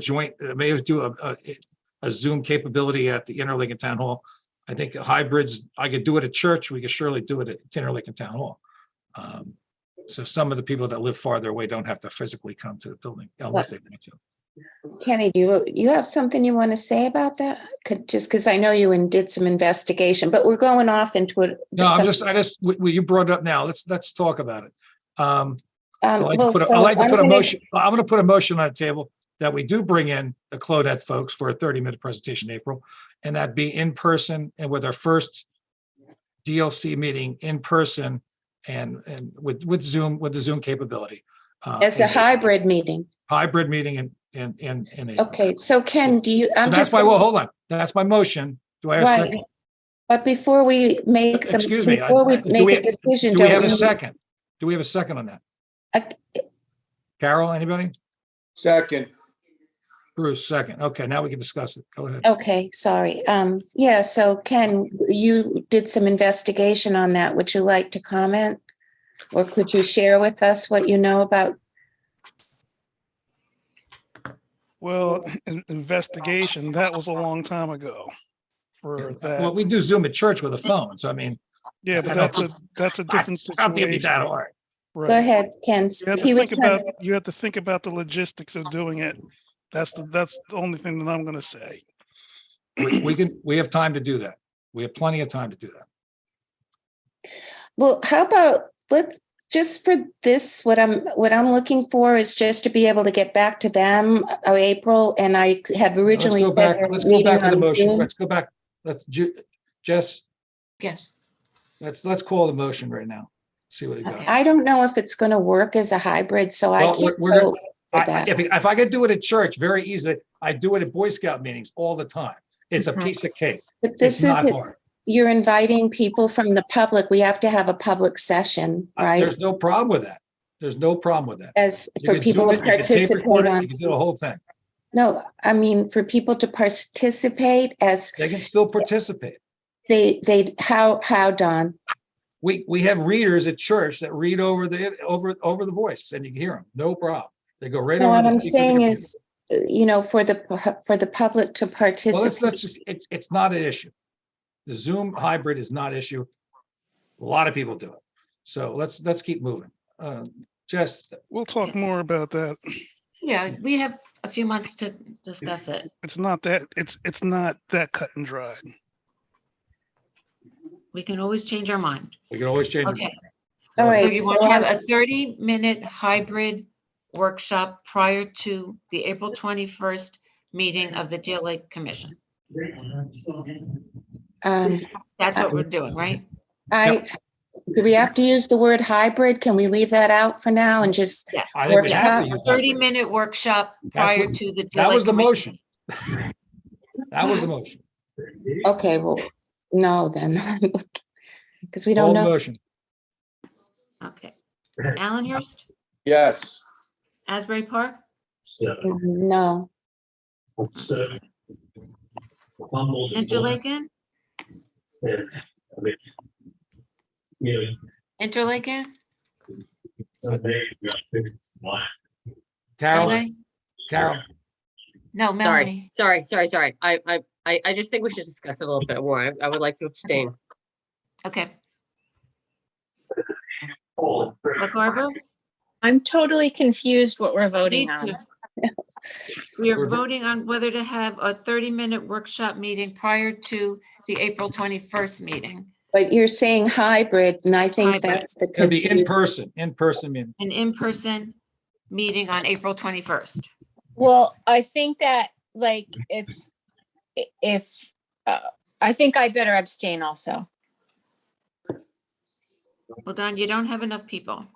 Zoom capability at the Interlake and Town Hall. I think hybrids, I could do it at church. We could surely do it at Interlake and Town Hall. So some of the people that live farther away don't have to physically come to the building unless they want to. Kenny, do you have something you want to say about that? Just because I know you did some investigation, but we're going off into it. No, you brought it up now. Let's talk about it. I'm going to put a motion on the table that we do bring in the CLONet folks for a 30-minute presentation in April, and that'd be in person and with our first DLC meeting in person and with Zoom, with the Zoom capabiliity. As a hybrid meeting. Hybrid meeting in April. Okay, so Ken, do you? Hold on. That's my motion. Do I have a second? But before we make a decision, do we have a second? Do we have a second on that? Carol, anybody? Second. Bruce, second. Okay, now we can discuss it. Go ahead. Okay, sorry. So Ken, you did some investigation on that. Would you like to comment? Or could you share with us what you know about? Well, investigation, that was a long time ago for that. Well, we do Zoom at church with a phone. So, I mean. Yeah, but that's a different situation. I don't think it'd be that hard. Right. Go ahead, Ken. You have to think about the logistics of doing it. That's the only thing that I'm going to say. We have time to do that. We have plenty of time to do that. Well, how about let's just for this, what I'm looking for is just to be able to get back to them April. And I had originally let's go back to the motion. Let's go back. Jess. Yes. Let's call the motion right now. See what we got. Okay. I don't know if it's going to work as a hybrid, so I Well, can't we're gonna- vote for that. If I could do it at church, very easily, I do it at Boy Scout meetings all the time. It's a piece of cake. But It's this not is, hard. you're inviting people from the public. We have to have a public session, right? There's no problem with that. There's no problem with that. As You for can people Zoom to it, you can tape participate record it, on. you can do the whole thing. No, I mean, for people to participate as They can still participate. how, Don? We have readers at church that read over the voice and you can hear them. No problem. They go right No, over. what the I'm speaker saying computer. is, for the public to Well, participate. let's just, it's not an issue. The Zoom hybrid is not an issue. A lot of people do it. So let's keep moving. Just, We'll talk more about that. Yeah, we have a few months to discuss it. It's not that cut and dried. We can always change our mind. we can always change. it. Okay. All So right. you want to have a 30-minute hybrid workshop prior to the April 21st meeting of the Deal Lake Commission. That's what we're doing, right? Do we have to use the word hybrid? Can we leave that out for now and just? Yeah. I think we have to Workshop. use hybrid. 30-minute workshop That's prior what- to the Deal That Lake was the Commission. motion. That was the motion. Okay, well, no, then, because we All don't the know. motion. Okay. Allenhurst, Yes. Asbury Park, No, Interlaken, Interlaken, Carol, anybody? Carol, No, Melanie. Sorry. I just think we should discuss it a little bit more. I would like to abstain. Okay. LaGarber, I'm totally confused what we're voting Me on. too. We are We're vo- voting on whether to have a 30-minute workshop meeting prior to the April 21st meeting, but you're saying hybrid, and I think Hybrid. that's the it'll be confusion. in person meeting. an in-person meeting on April 21st. Well, I think that like it's, if, I think I better abstain also. Well, Don, you don't have enough people.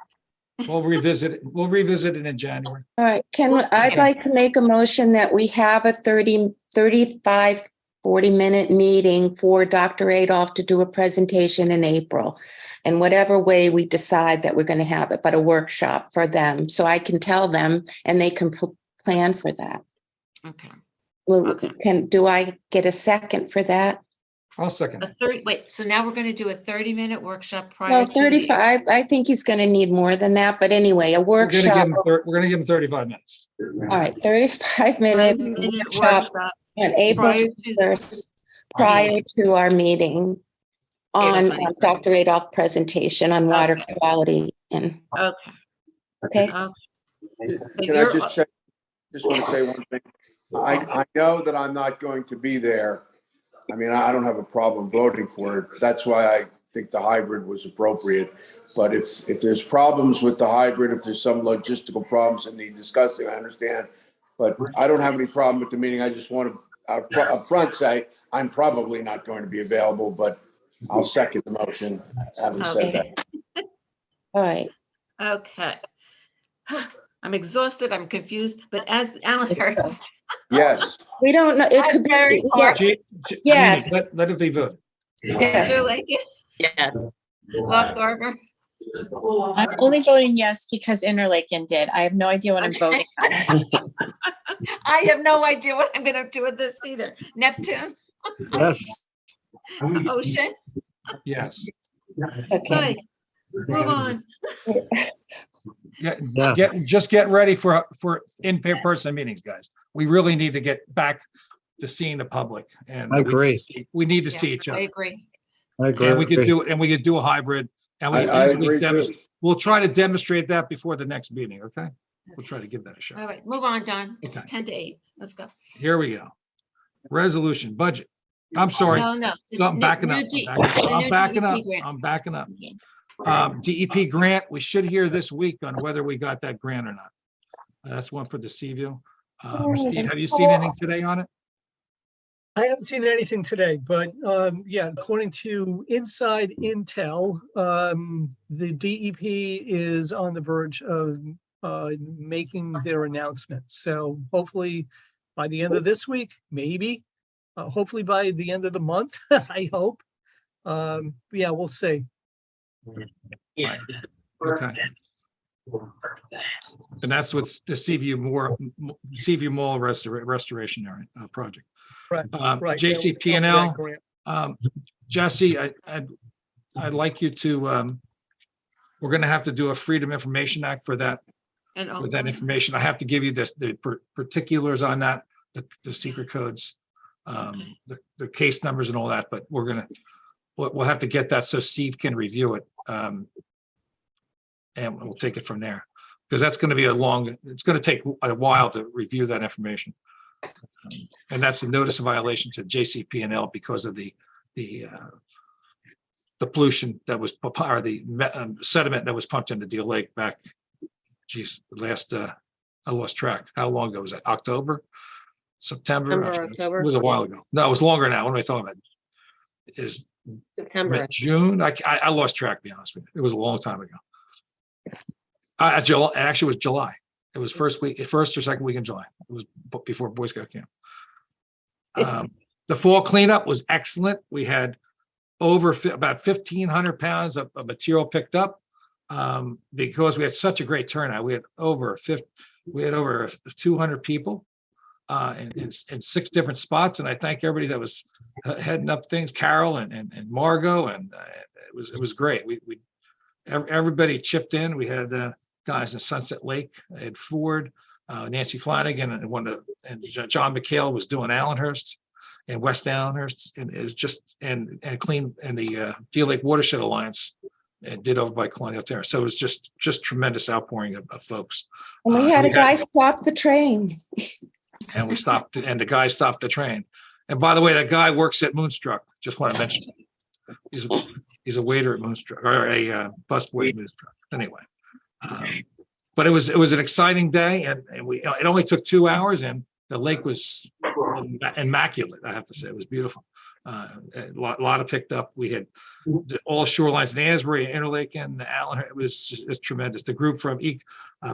We'll revisit it. We'll revisit it in January. All right, I'd Okay. like to make a motion that we have a 35, 40-minute meeting for Dr. Adolph to do a presentation in April. And whatever way we decide that we're going to have it, but a workshop for them, so I can tell them and they can plan for that. Okay. Well, Okay. do I get a second for that? I'll second. it. Wait, so now we're going to do a 30-minute workshop prior Well, to 35, I think he's going to need more than that, but anyway, a We're workshop. gonna give him 35 minutes. All right, 35-minute 30-minute workshop on April prior to 1st, prior to our meeting on April 21st. Dr. Adolph presentation on water Okay. quality. And, Okay. okay, Okay. Can I just say, just want to say one thing? I know that I'm not going to be there. I mean, I don't have a problem voting for it. That's why I think the hybrid was appropriate. But if there's problems with the hybrid, if there's some logistical problems that need discussing, I understand. But I don't have any problem with the meeting. I just want to up front say, I'm probably not going to be available, but I'll second the motion, having said that. all right. Okay. I'm exhausted, I'm confused, but as Alan Hurst, Yes. We don't know, it could Asbury be, Park. yeah, Jeannie, Yes. Let it be voted. yes. Interlaken, Yes. LaGarber, I'm only voting yes because Interlaken did. I have no idea what I'm voting on. I have no idea what I'm gonna do with this either. Neptune, Yes. Ocean, Yes. Okay. good, move on. Yeah. Get ready for in-person meetings, guys. We really need to get back to seeing the public and I agree. we need to Yeah, see each I other. agree. I agree. And we could do a hybrid and we I easily agree demonstrate. too. We'll try to demonstrate that before the next meeting, okay? We'll try to give that a shot. All right, move on, Don. It's Okay. 10 to 8. Let's go. Here we go. Resolution, budget. I'm sorry. No, no. No, I'm backing up. I'm backing up. grant. I'm backing up. DEP grant, we should hear this week on whether we got that grant or not. That's one for the Seaview. Steve, have you seen anything today on it? I haven't seen anything today, but yeah, according to inside intel, the DEP is on the verge of making their announcement. So hopefully by the end of this week, maybe, hopefully by the end of the month, I hope. Yeah, we'll see. Okay. And that's what's the Seaview Mall restoration area project. Right, right. JCP&L, Grant. Jesse, I'd like you to, we're gonna have to do a Freedom Information Act for that information. I have to give you the particulars on that, the secret codes, the case numbers and all that, but we'll have to get that so Steve can review it. And we'll take it from there. Because that's going to be it's going to take a while to review that information. And that's a notice of violation to JCP&L because of the pollution that was, or the sediment that was pumped into Deal Lake back, I lost track. How long ago was that? October? September? October. It was a while ago. No, it was longer now. What am I talking about? Is September. June? I lost track, to be honest with you. It was a long time ago. Actually, it was July. It was first or second week in July. It was before Boy Scout camp. The fall cleanup was excellent. We had about 1,500 pounds of material picked up because we had such a great turnout. We had over 200 people in 6 different spots, and I thank everybody that was heading up things. Carol and Margot, and it was great. Everybody chipped in. We had guys in Sunset Lake, Ed Ford, Nancy Flanagan, and John McHale was doing Allenhurst and West Allenhurst, and it was just and clean, and the Deal Lake Watershed Alliance and did over by Colonial Terrace. So it was just tremendous outpouring of folks. And we had a guy stop the train. And we stopped, and the guy stopped the train. And by the way, that guy works at Moonstruck. Just want to mention it. He's a waiter at Moonstruck, or a busboy at Moonstruck. Anyway, but it was an exciting day, and it only took 2 hours, and the lake was immaculate. I have to say, it was beautiful. A lot of picked up. We had all shorelines in Asbury, Interlake, and Allen. It was tremendous. The group from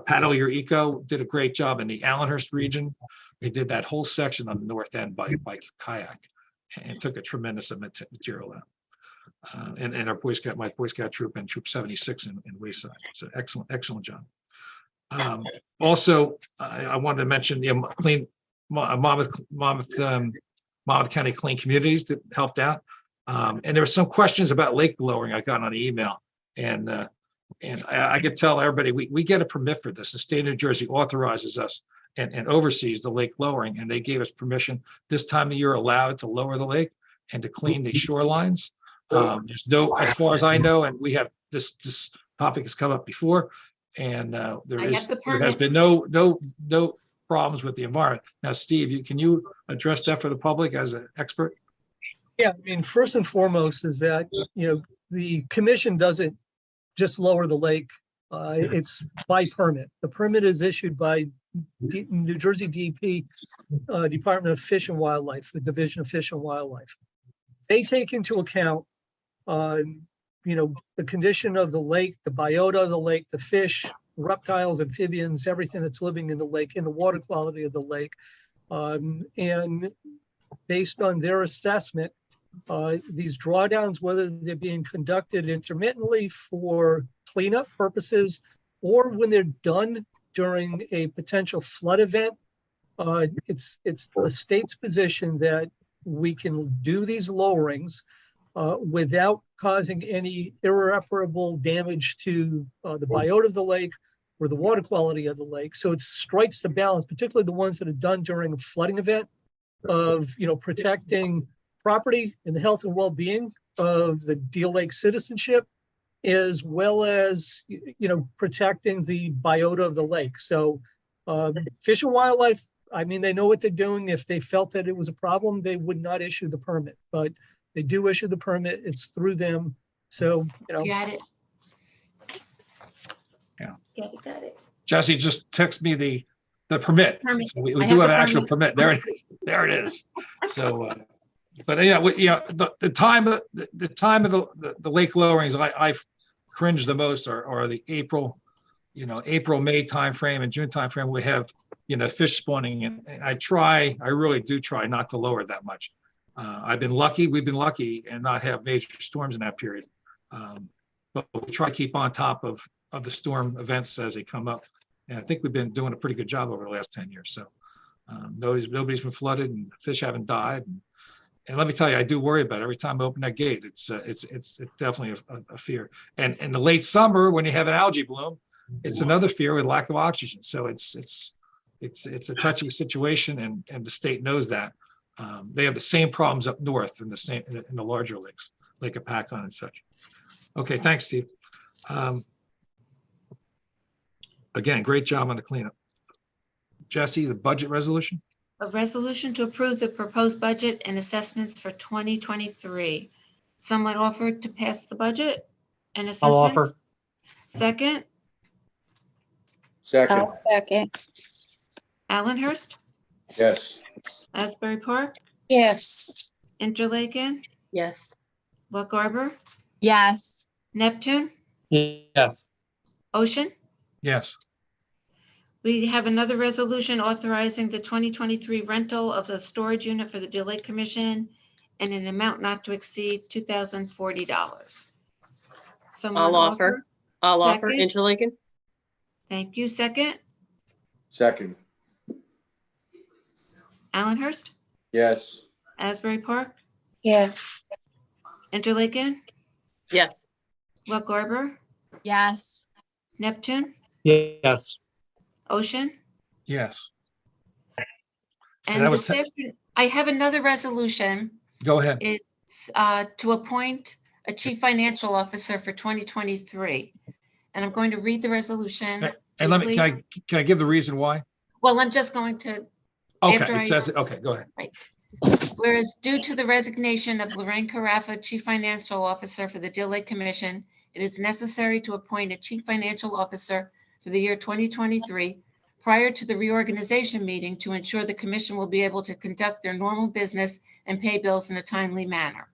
Paddle Your Eco did a great job in the Allenhurst region. They did that whole section on the north end by kayak, and took a tremendous material out. And our my Boy Scout troop and Troop 76 in Wayside. So excellent job. Also, I wanted to mention the clean Monmouth County Clean Communities that helped out. And there were some questions about lake lowering I got on the email, and I could tell everybody we get a permit for this. The state of New Jersey authorizes us and oversees the lake lowering, and they gave us permission this time of year allowed to lower the lake and to clean the shorelines. There's no, as far as I know, and we have this topic has come up before, and there has been no problems with the environment. Now, Steve, can you address that for the public as an expert? Yeah, I mean, first and foremost is that, the commission doesn't just lower the lake. It's by permit. The permit is issued by New Jersey DEP, Department of Fish and Wildlife, the Division of Fish and Wildlife. They take into account, the condition of the lake, the biota of the lake, the fish, reptiles, amphibians, everything that's living in the lake, and the water quality of the lake. And based on their assessment, these drawdowns, whether they're being conducted intermittently for cleanup purposes or when they're done during a potential flood event, it's the state's position that we can do these lowerings without causing any irreparable damage to the biota of the lake or the water quality of the lake. So it strikes the balance, particularly the ones that are done during a flooding event, of protecting property and the health and well-being of the Deal Lake citizenship, as well as protecting the biota of the lake. So Fish and Wildlife, I mean, they know what they're doing. If they felt that it was a problem, they would not issue the permit, but they do issue the permit. It's through them. So Got it. Yeah. Got it. Jesse, just text me the permit. Permit. So we I do have have an the actual permit. permit. There it is. So But yeah, the time of the lake lowerings, I've cringed the most are the April, April, May timeframe and June timeframe. We have, fish spawning, and I really do try not to lower it that much. We've been lucky and not have major storms in that period. But we try to keep on top of the storm events as they come up. And I think we've been doing a pretty good job over the last 10 years. So nobody's been flooded and fish haven't died. And let me tell you, I do worry about it every time I open that gate. It's definitely a fear. And in the late summer, when you have an algae bloom, it's another fear with lack of oxygen. So it's a touchy situation, and the state knows that. They have the same problems up north in the larger lakes, Lake Apacon and such. Okay, thanks, Steve. Again, great job on the cleanup. Jesse, the budget resolution? A resolution to approve the proposed budget and assessments for 2023. Someone offered to pass the budget and assessments? I'll offer. Second, Second, I'll second. Allenhurst, yes. Asbury Park, Yes. Interlaken, Yes. Look Arbor, Yes. Neptune, Yes. Ocean. Yes. We have another resolution authorizing the 2023 rental of a storage unit for the Deal Lake Commission in an amount not to exceed $2,040. Someone I'll offer. I'll offer. Second. Interlaken? Thank you. Second, Second, Allenhurst, yes. Asbury Park, Yes. Interlaken, Yes. Look Arbor, Yes. Neptune, Yes. Ocean. Yes. And that was this afternoon, I have another resolution. Go ahead. It's to appoint a chief financial officer for 2023. And I'm going to read the resolution. And let me, quickly. can I give the reason why? Well, I'm just going to, Okay, After it I- says it. Okay, go ahead. whereas due to the resignation of Lorraine Carafa, chief financial officer for the Deal Lake Commission, it is necessary to appoint a chief financial officer for the year 2023 prior to the reorganization meeting to ensure the commission will be able to conduct their normal business and pay bills in a timely manner.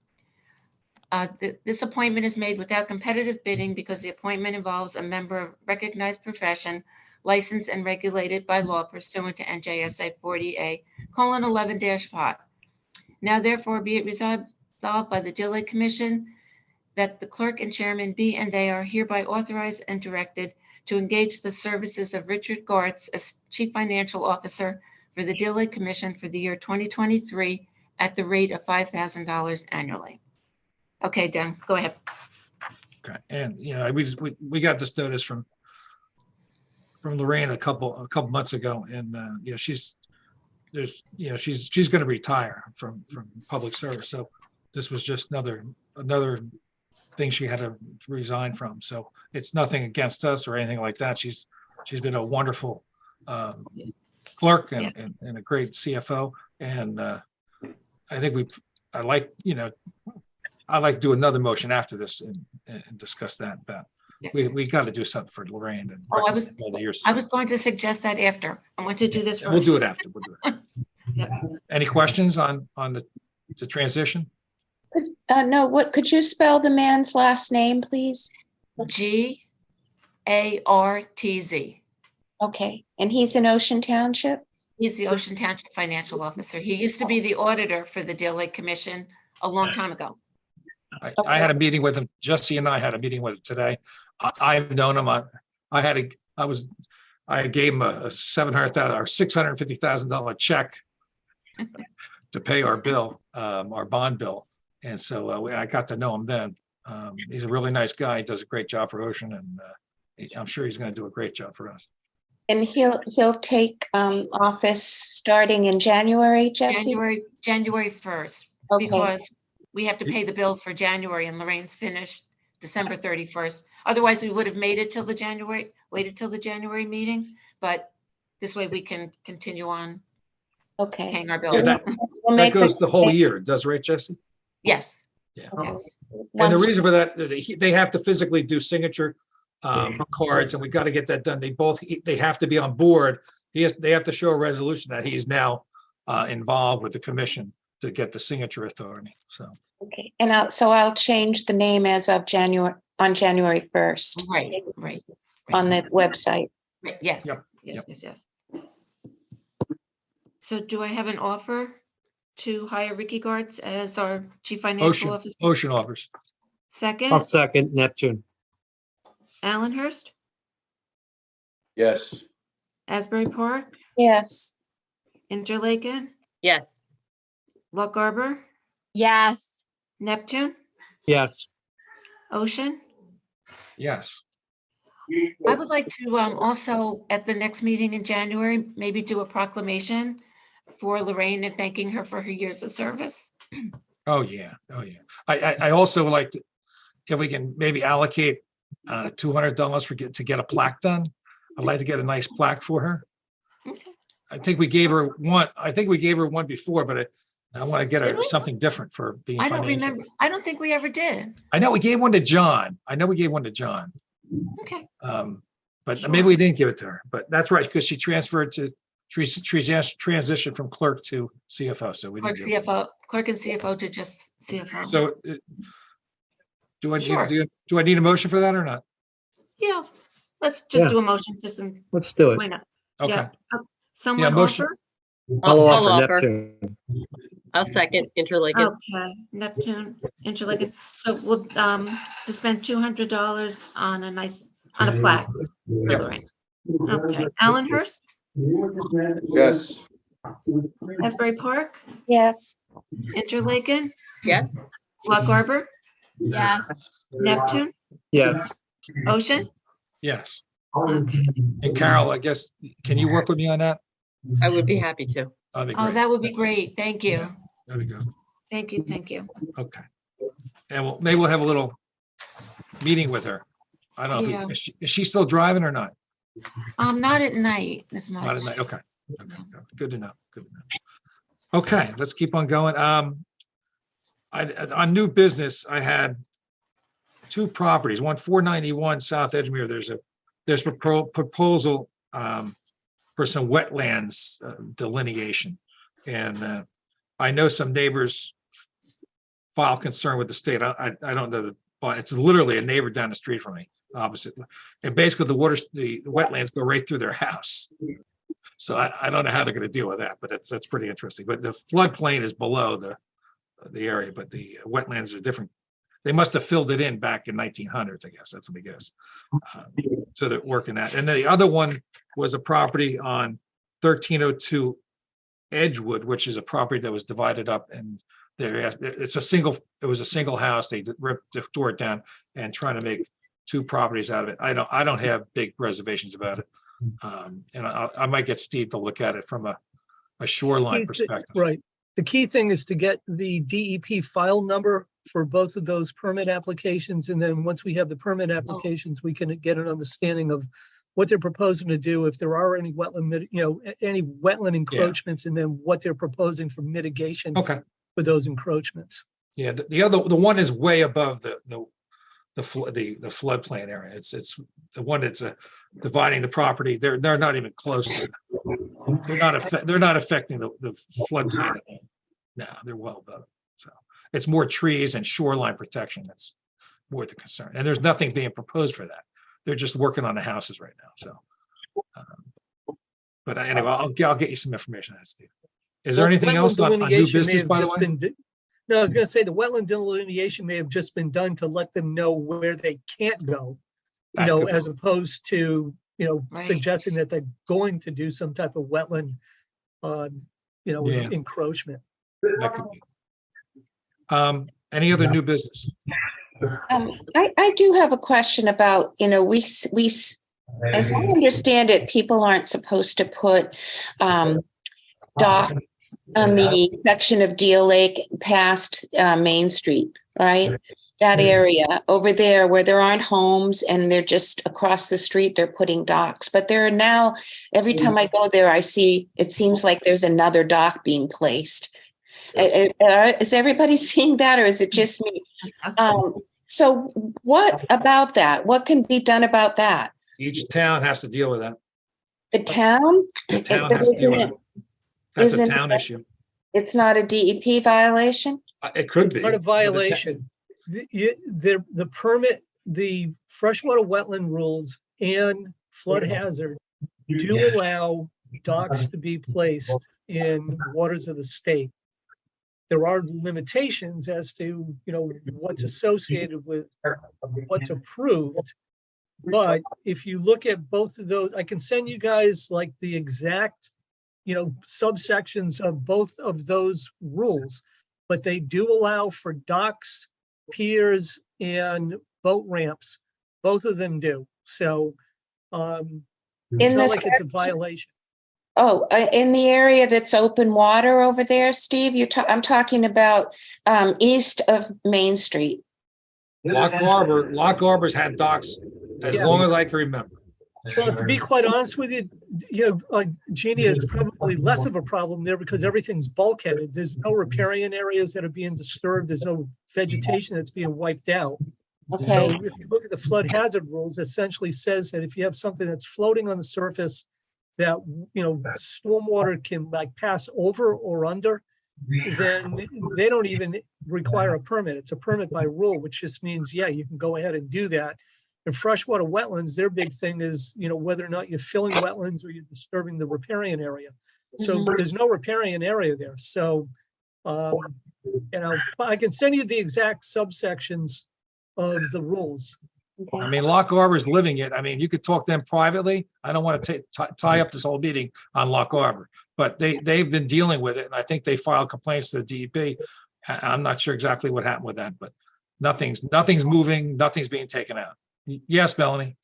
This appointment is made without competitive bidding because the appointment involves a member of recognized profession, licensed and regulated by law pursuant to NJSA 40A:11-5. Now therefore be it resolved by the Deal Lake Commission that the clerk and chairman be and they are hereby authorized and directed to engage the services of Richard Gartz as Chief Financial Officer for the Deal Lake Commission for the year 2023 at the rate of $5,000 annually. Okay, Dan, go ahead. Okay, and we got this notice from Lorraine a couple months ago, and she's going to retire from public service. So this was just another thing she had to resign from. So it's nothing against us or anything like that. She's been a wonderful clerk and a great CFO, and I think I'd like to do another motion after this and discuss that. But we got to do something for Lorraine. And Oh, I was going to suggest that after. I want to do this first. We'll do it after. Yep. Any questions on the transition? No, could you spell the man's last name, please? Gartz. Okay, and he's in Ocean Township? He's the Ocean Township Financial Officer. He used to be the auditor for the Deal Lake Commission a long time ago. I had a meeting with him. Jesse and I had a meeting with him today. I've known him. I gave him a $700,000 or $650,000 check to pay our bill, our bond bill. And so I got to know him then. He's a really nice guy. He does a great job for Ocean, and I'm sure he's going to do a great job for us. And he'll take office starting in January, Jesse? January 1st, Okay. because we have to pay the bills for January and Lorraine's finished December 31st. Otherwise, we would have waited till the January meeting, but this way we can continue on Okay. paying our bills. Yeah, that goes the whole year. It does, right, Jesse? Yes. Yeah. Yes. And the reason for that, they have to physically do signature cards, and we got to get that done. They have to be on board. They have to show a resolution that he's now involved with the commission to get the signature authority, so. Okay, and I'll change the name as of January 1st. Right. On the website. Right, yes, Yep, yes. So do I have an offer to hire Ricky Gartz as our chief financial officer? Ocean offers. I'll Second, second Neptune. Allen Hurst, Yes. Asbury Park, Yes. Interlaken, Yes. Lock Arbor, Yes. Neptune, Yes. Ocean. Yes. I would like to also, at the next meeting in January, maybe do a proclamation for Lorraine and thanking her for her years of service. Oh, yeah. I also would like to, if we can maybe allocate $200 to get a plaque done. I'd like to get a nice plaque for her. Okay. I think we gave her one before, but I want to get Did we? something different for being I don't financial. remember. I don't think we ever did. I know we gave one to John. Okay. But Sure. maybe we didn't give it to her, but that's right, because she transitioned from clerk to CFO, so we Clerk didn't. give it. CFO, clerk and CFO to just CFO. So do I Sure. do I need a motion for that or not? Yeah, let's just Yeah. do a motion, just in, Let's do it. why not? Okay. Yeah. Someone motion. offer? I'll I'll offer offer. Neptune. I'll second Interlaken. Okay, Neptune, Interlaken. So we'll, to spend $200 on a plaque for Yep. Lorraine. Okay, Allen Hurst, Yes. Asbury Park, Yes. Interlaken, Yes. Lock Arbor, Yes. Neptune, Yes. Ocean. Yes. Okay. And Carol, I guess, can you work with me on that? I would be happy to. That'd be Oh, great. that would be great. Thank you. Yeah. There we go. Thank you. Okay. And maybe we'll have a little meeting with her. I don't know. Yeah. Is she still driving or not? Not at night as much. Not at night. Okay. Good to know. Okay, let's keep on going. On new business, I had two properties, one 491 South Edgemere. There's a proposal for some wetlands delineation. And I know some neighbors file concern with the state. I don't know, but it's literally a neighbor down the street from me, opposite. And basically the wetlands go right through their house. So I don't know how they're going to deal with that, but that's pretty interesting. But the floodplain is below the area, but the wetlands are different. They must have filled it in back in 1900s, I guess. That's what we guess. So they're working that. And then the other one was a property on 1302 Edgewood, which is a property that was divided up, and it was a single house. They tore it down and trying to make two properties out of it. I don't have big reservations about it. And I might get Steve to look at it from a shoreline perspective. Right. The key thing is to get the DEP file number for both of those permit applications. And then once we have the permit applications, we can get an understanding of what they're proposing to do, if there are any wetland, any wetland encroachments, and then what they're proposing for mitigation for those encroachments. Yeah, the one is way above the floodplain area. It's the one that's dividing the property. They're not even close to. They're not affecting the floodplain. No, they're well above it. So it's more trees and shoreline protection that's more the concern. And there's nothing being proposed for that. They're just working on the houses right now. So, but anyway, I'll get you some information on that, Steve. Is there anything else on new business, by the way? No, I was going to say the wetland delineation may have just been done to let them know where they can't go, as opposed to, suggesting that they're going to do some type of wetland, encroachment. That could be. Any other new business? I do have a question about, we, as I understand it, people aren't supposed to put dock on the section of Deal Lake past Main Street, right? That area over there where there aren't homes and they're just across the street, they're putting docks. But there are now, every time I go there, I see, it seems like there's another dock being placed. Is everybody seeing that, or is it just me? So what about that? What can be done about that? Each town has to deal with that. The town? The town has to deal with it. That's a town issue. It's not a DEP violation? It could It's be. not a but violation. The permit, the freshwater wetland rules and flood hazard do allow docks to be placed in waters of the state. There are limitations as to, what's associated with what's approved. But if you look at both of those, I can send you guys like the exact, subsections of both of those rules. But they do allow for docks, piers, and boat ramps. Both of them do. So it's In not the- like it's a violation. Oh, in the area that's open water over there, Steve, I'm talking about east of Main Street. Lock Harbor's had docks as Yeah. long as I can remember. Well, to be quite honest with you, Jeannie, it's probably less of a problem there because everything's bulkheaded. There's no riparian areas that are being disturbed. There's no vegetation that's being wiped out. Okay. So if you look at the flood hazard rules, essentially says that if you have something that's floating on the surface that, stormwater can like pass over or under, then they don't even require a permit. It's a permit by rule, which just means, yeah, you can go ahead and do that. In freshwater wetlands, their big thing is, whether or not you're filling wetlands or you're disturbing the riparian area. So there's no riparian area there. So, I can send you the exact subsections of the rules. I mean, Lock Harbor's living it. I mean, you could talk to them privately. I don't want to tie up this whole meeting on Lock Harbor, but they've been dealing with it. And I think they filed complaints to the DEP. I'm not sure exactly what happened with that, but nothing's moving. Nothing's being taken out. Yes, Melanie.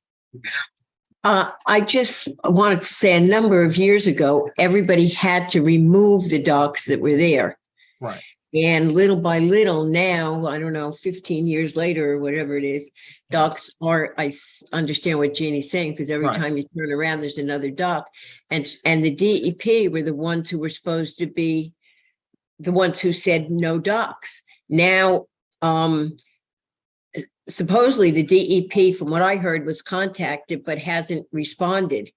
I just wanted to say a number of years ago, everybody had to remove the docks that were there. Right. And little by little now, I don't know, 15 years later or whatever it is, docks are, I understand what Jeannie's saying, because every Right. time you turn around, there's another dock. And the DEP were the ones who were supposed to be the ones who said no docks. Now, supposedly the DEP, from what I heard, was contacted but hasn't responded.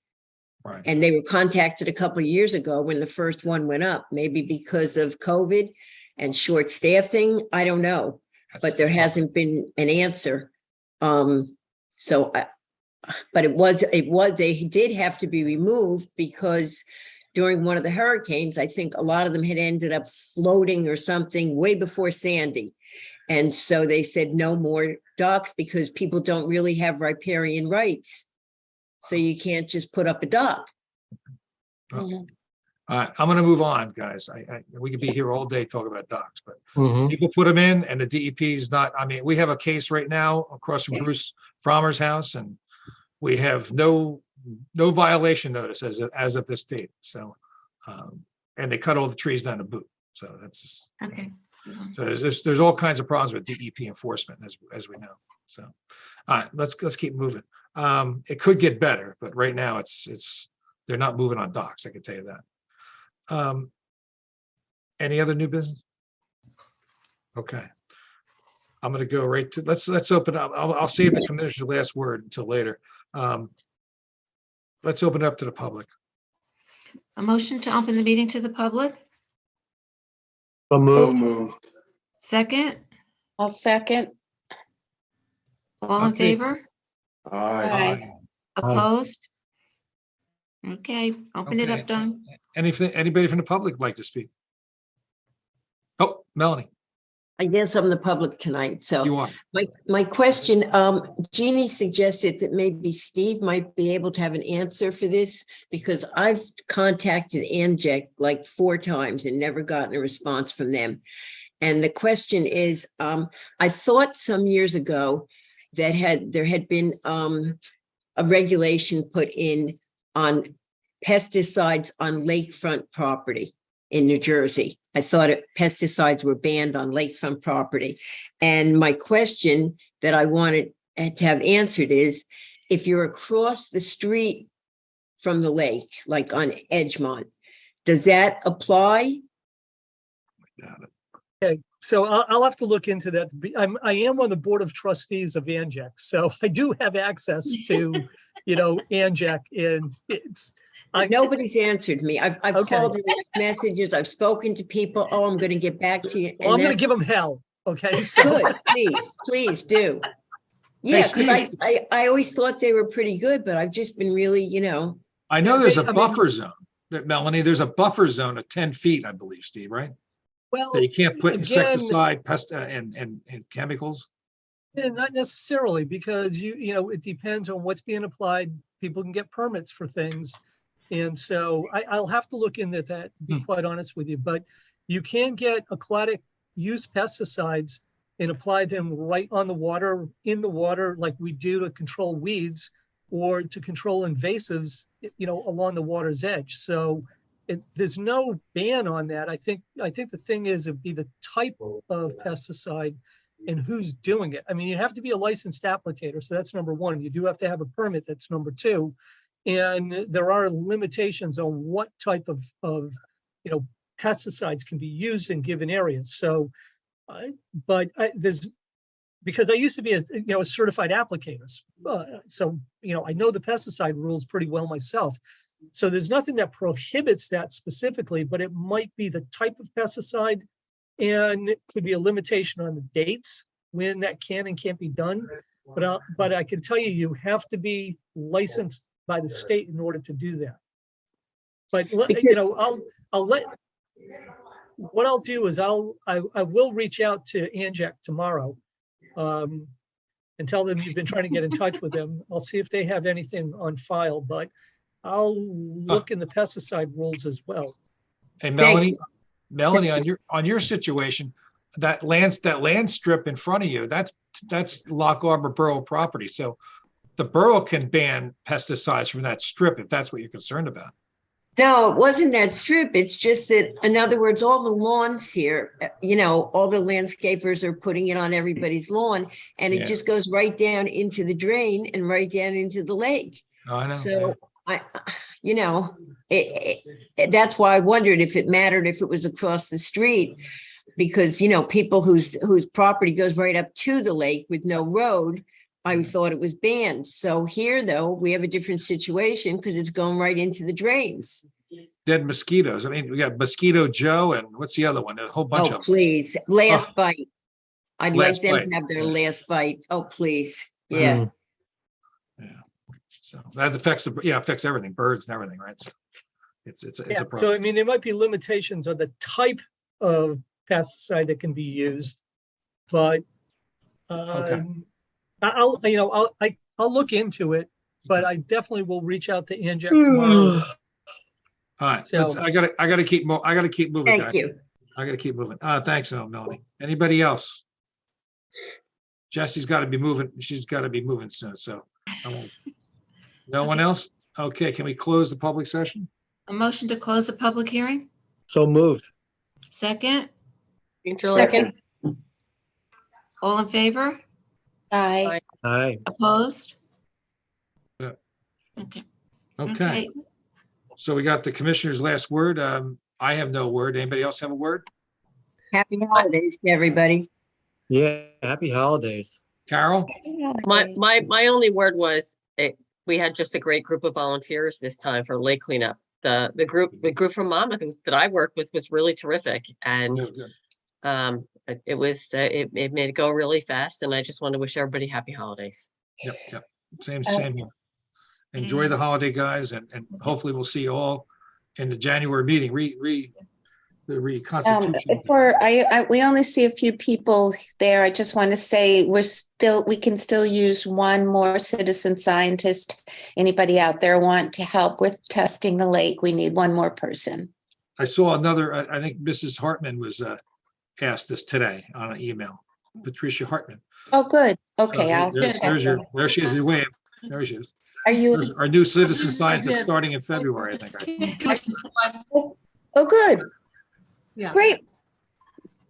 Right. And they were contacted a couple of years ago when the first one went up, maybe because of COVID and short staffing. I don't know, but there hasn't been an answer. But they did have to be removed because during one of the hurricanes, I think a lot of them had ended up floating or something way before Sandy. And so they said no more docks because people don't really have riparian rights. So you can't just put up a dock. I'm going to move on, guys. We could be here all day talking about docks, but people put them in and the DEP is not. I mean, we have a case right now across from Bruce Frommer's house, and we have no violation notice as of this date. So, and they cut all the trees down to boot. So that's just, Okay. so there's all kinds of problems with DEP enforcement as we know. So, all right, let's keep moving. It could get better, but right now it's they're not moving on docks. I can tell you that. Any other new business? Okay. I'm going to go right to, let's open up. I'll save the commissioner's last word until later. Let's open it up to the public. A motion to open the meeting to the public? So So moved. moved. Second, I'll second. all in Okay. favor? Aye. Opposed? Okay, open it Okay. up, Don. Anybody from the public like to speak? Oh, Melanie, I guess I'm the public tonight. So you are. my question, Jeannie suggested that maybe Steve might be able to have an answer for this because I've contacted ANJEC like 4 times and never gotten a response from them. And the question is, I thought some years ago that there had been a regulation put in on pesticides on lakefront property in New Jersey. I thought pesticides were banned on lakefront property. And my question that I wanted to have answered is, if you're across the street from the lake, like on Edgemont, does that apply? Okay, so I'll have to look into that. I am on the board of trustees of ANJEC, so I do have access to, ANJEC, and Nobody's answered me. I've Okay. called and left messages. I've spoken to people. Oh, I'm going to get back to you. Well, I'm And gonna give them hell, okay? So- good. Please do. Yeah, because Steve. I always thought they were pretty good, but I've just been really, I know there's a I mean- buffer zone, Melanie, there's a buffer zone of 10 feet, I believe, Steve, right? Well, That you can't put again- insecticide, pest, and chemicals. yeah, not necessarily, because it depends on what's being applied. People can get permits for things. And so I'll have to look into that, to be quite honest with you, but you can get aquatic use pesticides and apply them right on the water, in the water, like we do to control weeds or to control invasives, along the water's edge. So there's no ban on that. I think the thing is, it'd be the type of pesticide and who's doing it. I mean, you have to be a licensed applicator. So that's number one. You do have to have a permit. That's number two. And there are limitations on what type of pesticides can be used in given areas. So, because I used to be a certified applicator. So, I know the pesticide rules pretty well myself. So there's nothing that prohibits that specifically, but it might be the type of pesticide, and it could be a limitation on the dates when that can and can't be done. But I can tell you, you have to be licensed by the state in order to do that. But what I'll do is I will reach out to Anjek tomorrow, and tell them you've been trying to get in touch with them. I'll see if they have anything on file, but I'll look in the pesticide rules as well. Hey, Melanie, on your situation, that land strip in front of you, that's Lock Harbor Borough property. So the borough can ban pesticides from that strip if that's what you're concerned about. No, it wasn't that strip. It's just that, in other words, all the lawns here, all the landscapers are putting it on everybody's lawn, and it just goes right down into the drain and right down into the lake. Oh, I know. So that's why I wondered if it mattered if it was across the street, because, people whose property goes right up to the lake with no road, I thought it was banned. So here, though, we have a different situation because it's going right into the drains. Dead mosquitoes. I mean, we got Mosquito Joe, and what's the other one? A whole bunch of them. Please, last bite. I'd Last like them bite. to have their last bite. Oh, please. Yeah. So that affects everything, birds and everything, right? So it's a So, problem. I mean, there might be limitations on the type of pesticide that can be used, but I'll look into it, but I definitely will reach out to Anjek tomorrow. All right, So- I gotta keep moving. Thank guys. you. I gotta keep moving. Thanks, Melanie. Anybody else? Jessie's got to be moving. She's got to be moving soon. So I won't. No one else? Okay, can we close the public session? A motion to close the public hearing? So moved. Second? Second. All in favor? Aye. Aye. Opposed? Yeah. Okay. Okay, so we got the commissioner's last word. I have no word. Anybody else have a word? Happy holidays to everybody. Yeah, happy holidays. Carol? My only word was we had just a great group of volunteers this time for lake cleanup. The group from Monmouth that I worked with was really terrific, and it made it go really fast. And I just want to wish everybody happy holidays. Yep. Same here. Enjoy the holiday, guys, and hopefully we'll see you all in the January meeting. The reconstitution. We only see a few people there. I just want to say we can still use one more citizen scientist. Anybody out there want to help with testing the lake? We need one more person. I saw another. I think Mrs. Hartman was asked this today on an email. Patricia Hartman. Oh, good. Okay, there she is. Your wave. There she is. Are you Our new citizen scientist starting in February, I think. Oh, good. Yeah. Great.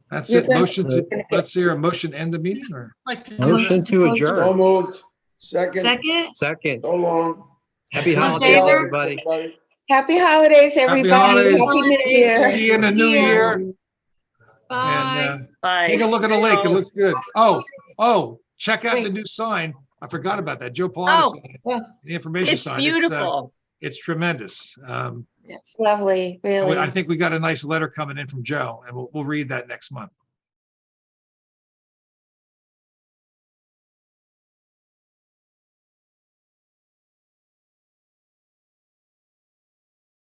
That's You're it. good. Let's hear a motion to end the meeting, or Motion to So adjourn. moved. Second. Second. So long. Happy All in holidays, favor? everybody. Happy holidays, everybody. holidays. Happy New Year. see you in the new year. Bye. And Bye. take a look at the lake. It looks good. Oh, check out the new sign. I forgot about that. Joe Pilatus, Oh, the information it's sign. beautiful. it's tremendous. It's lovely, really. I think we got a nice letter coming in from Joe, and we'll read that next month.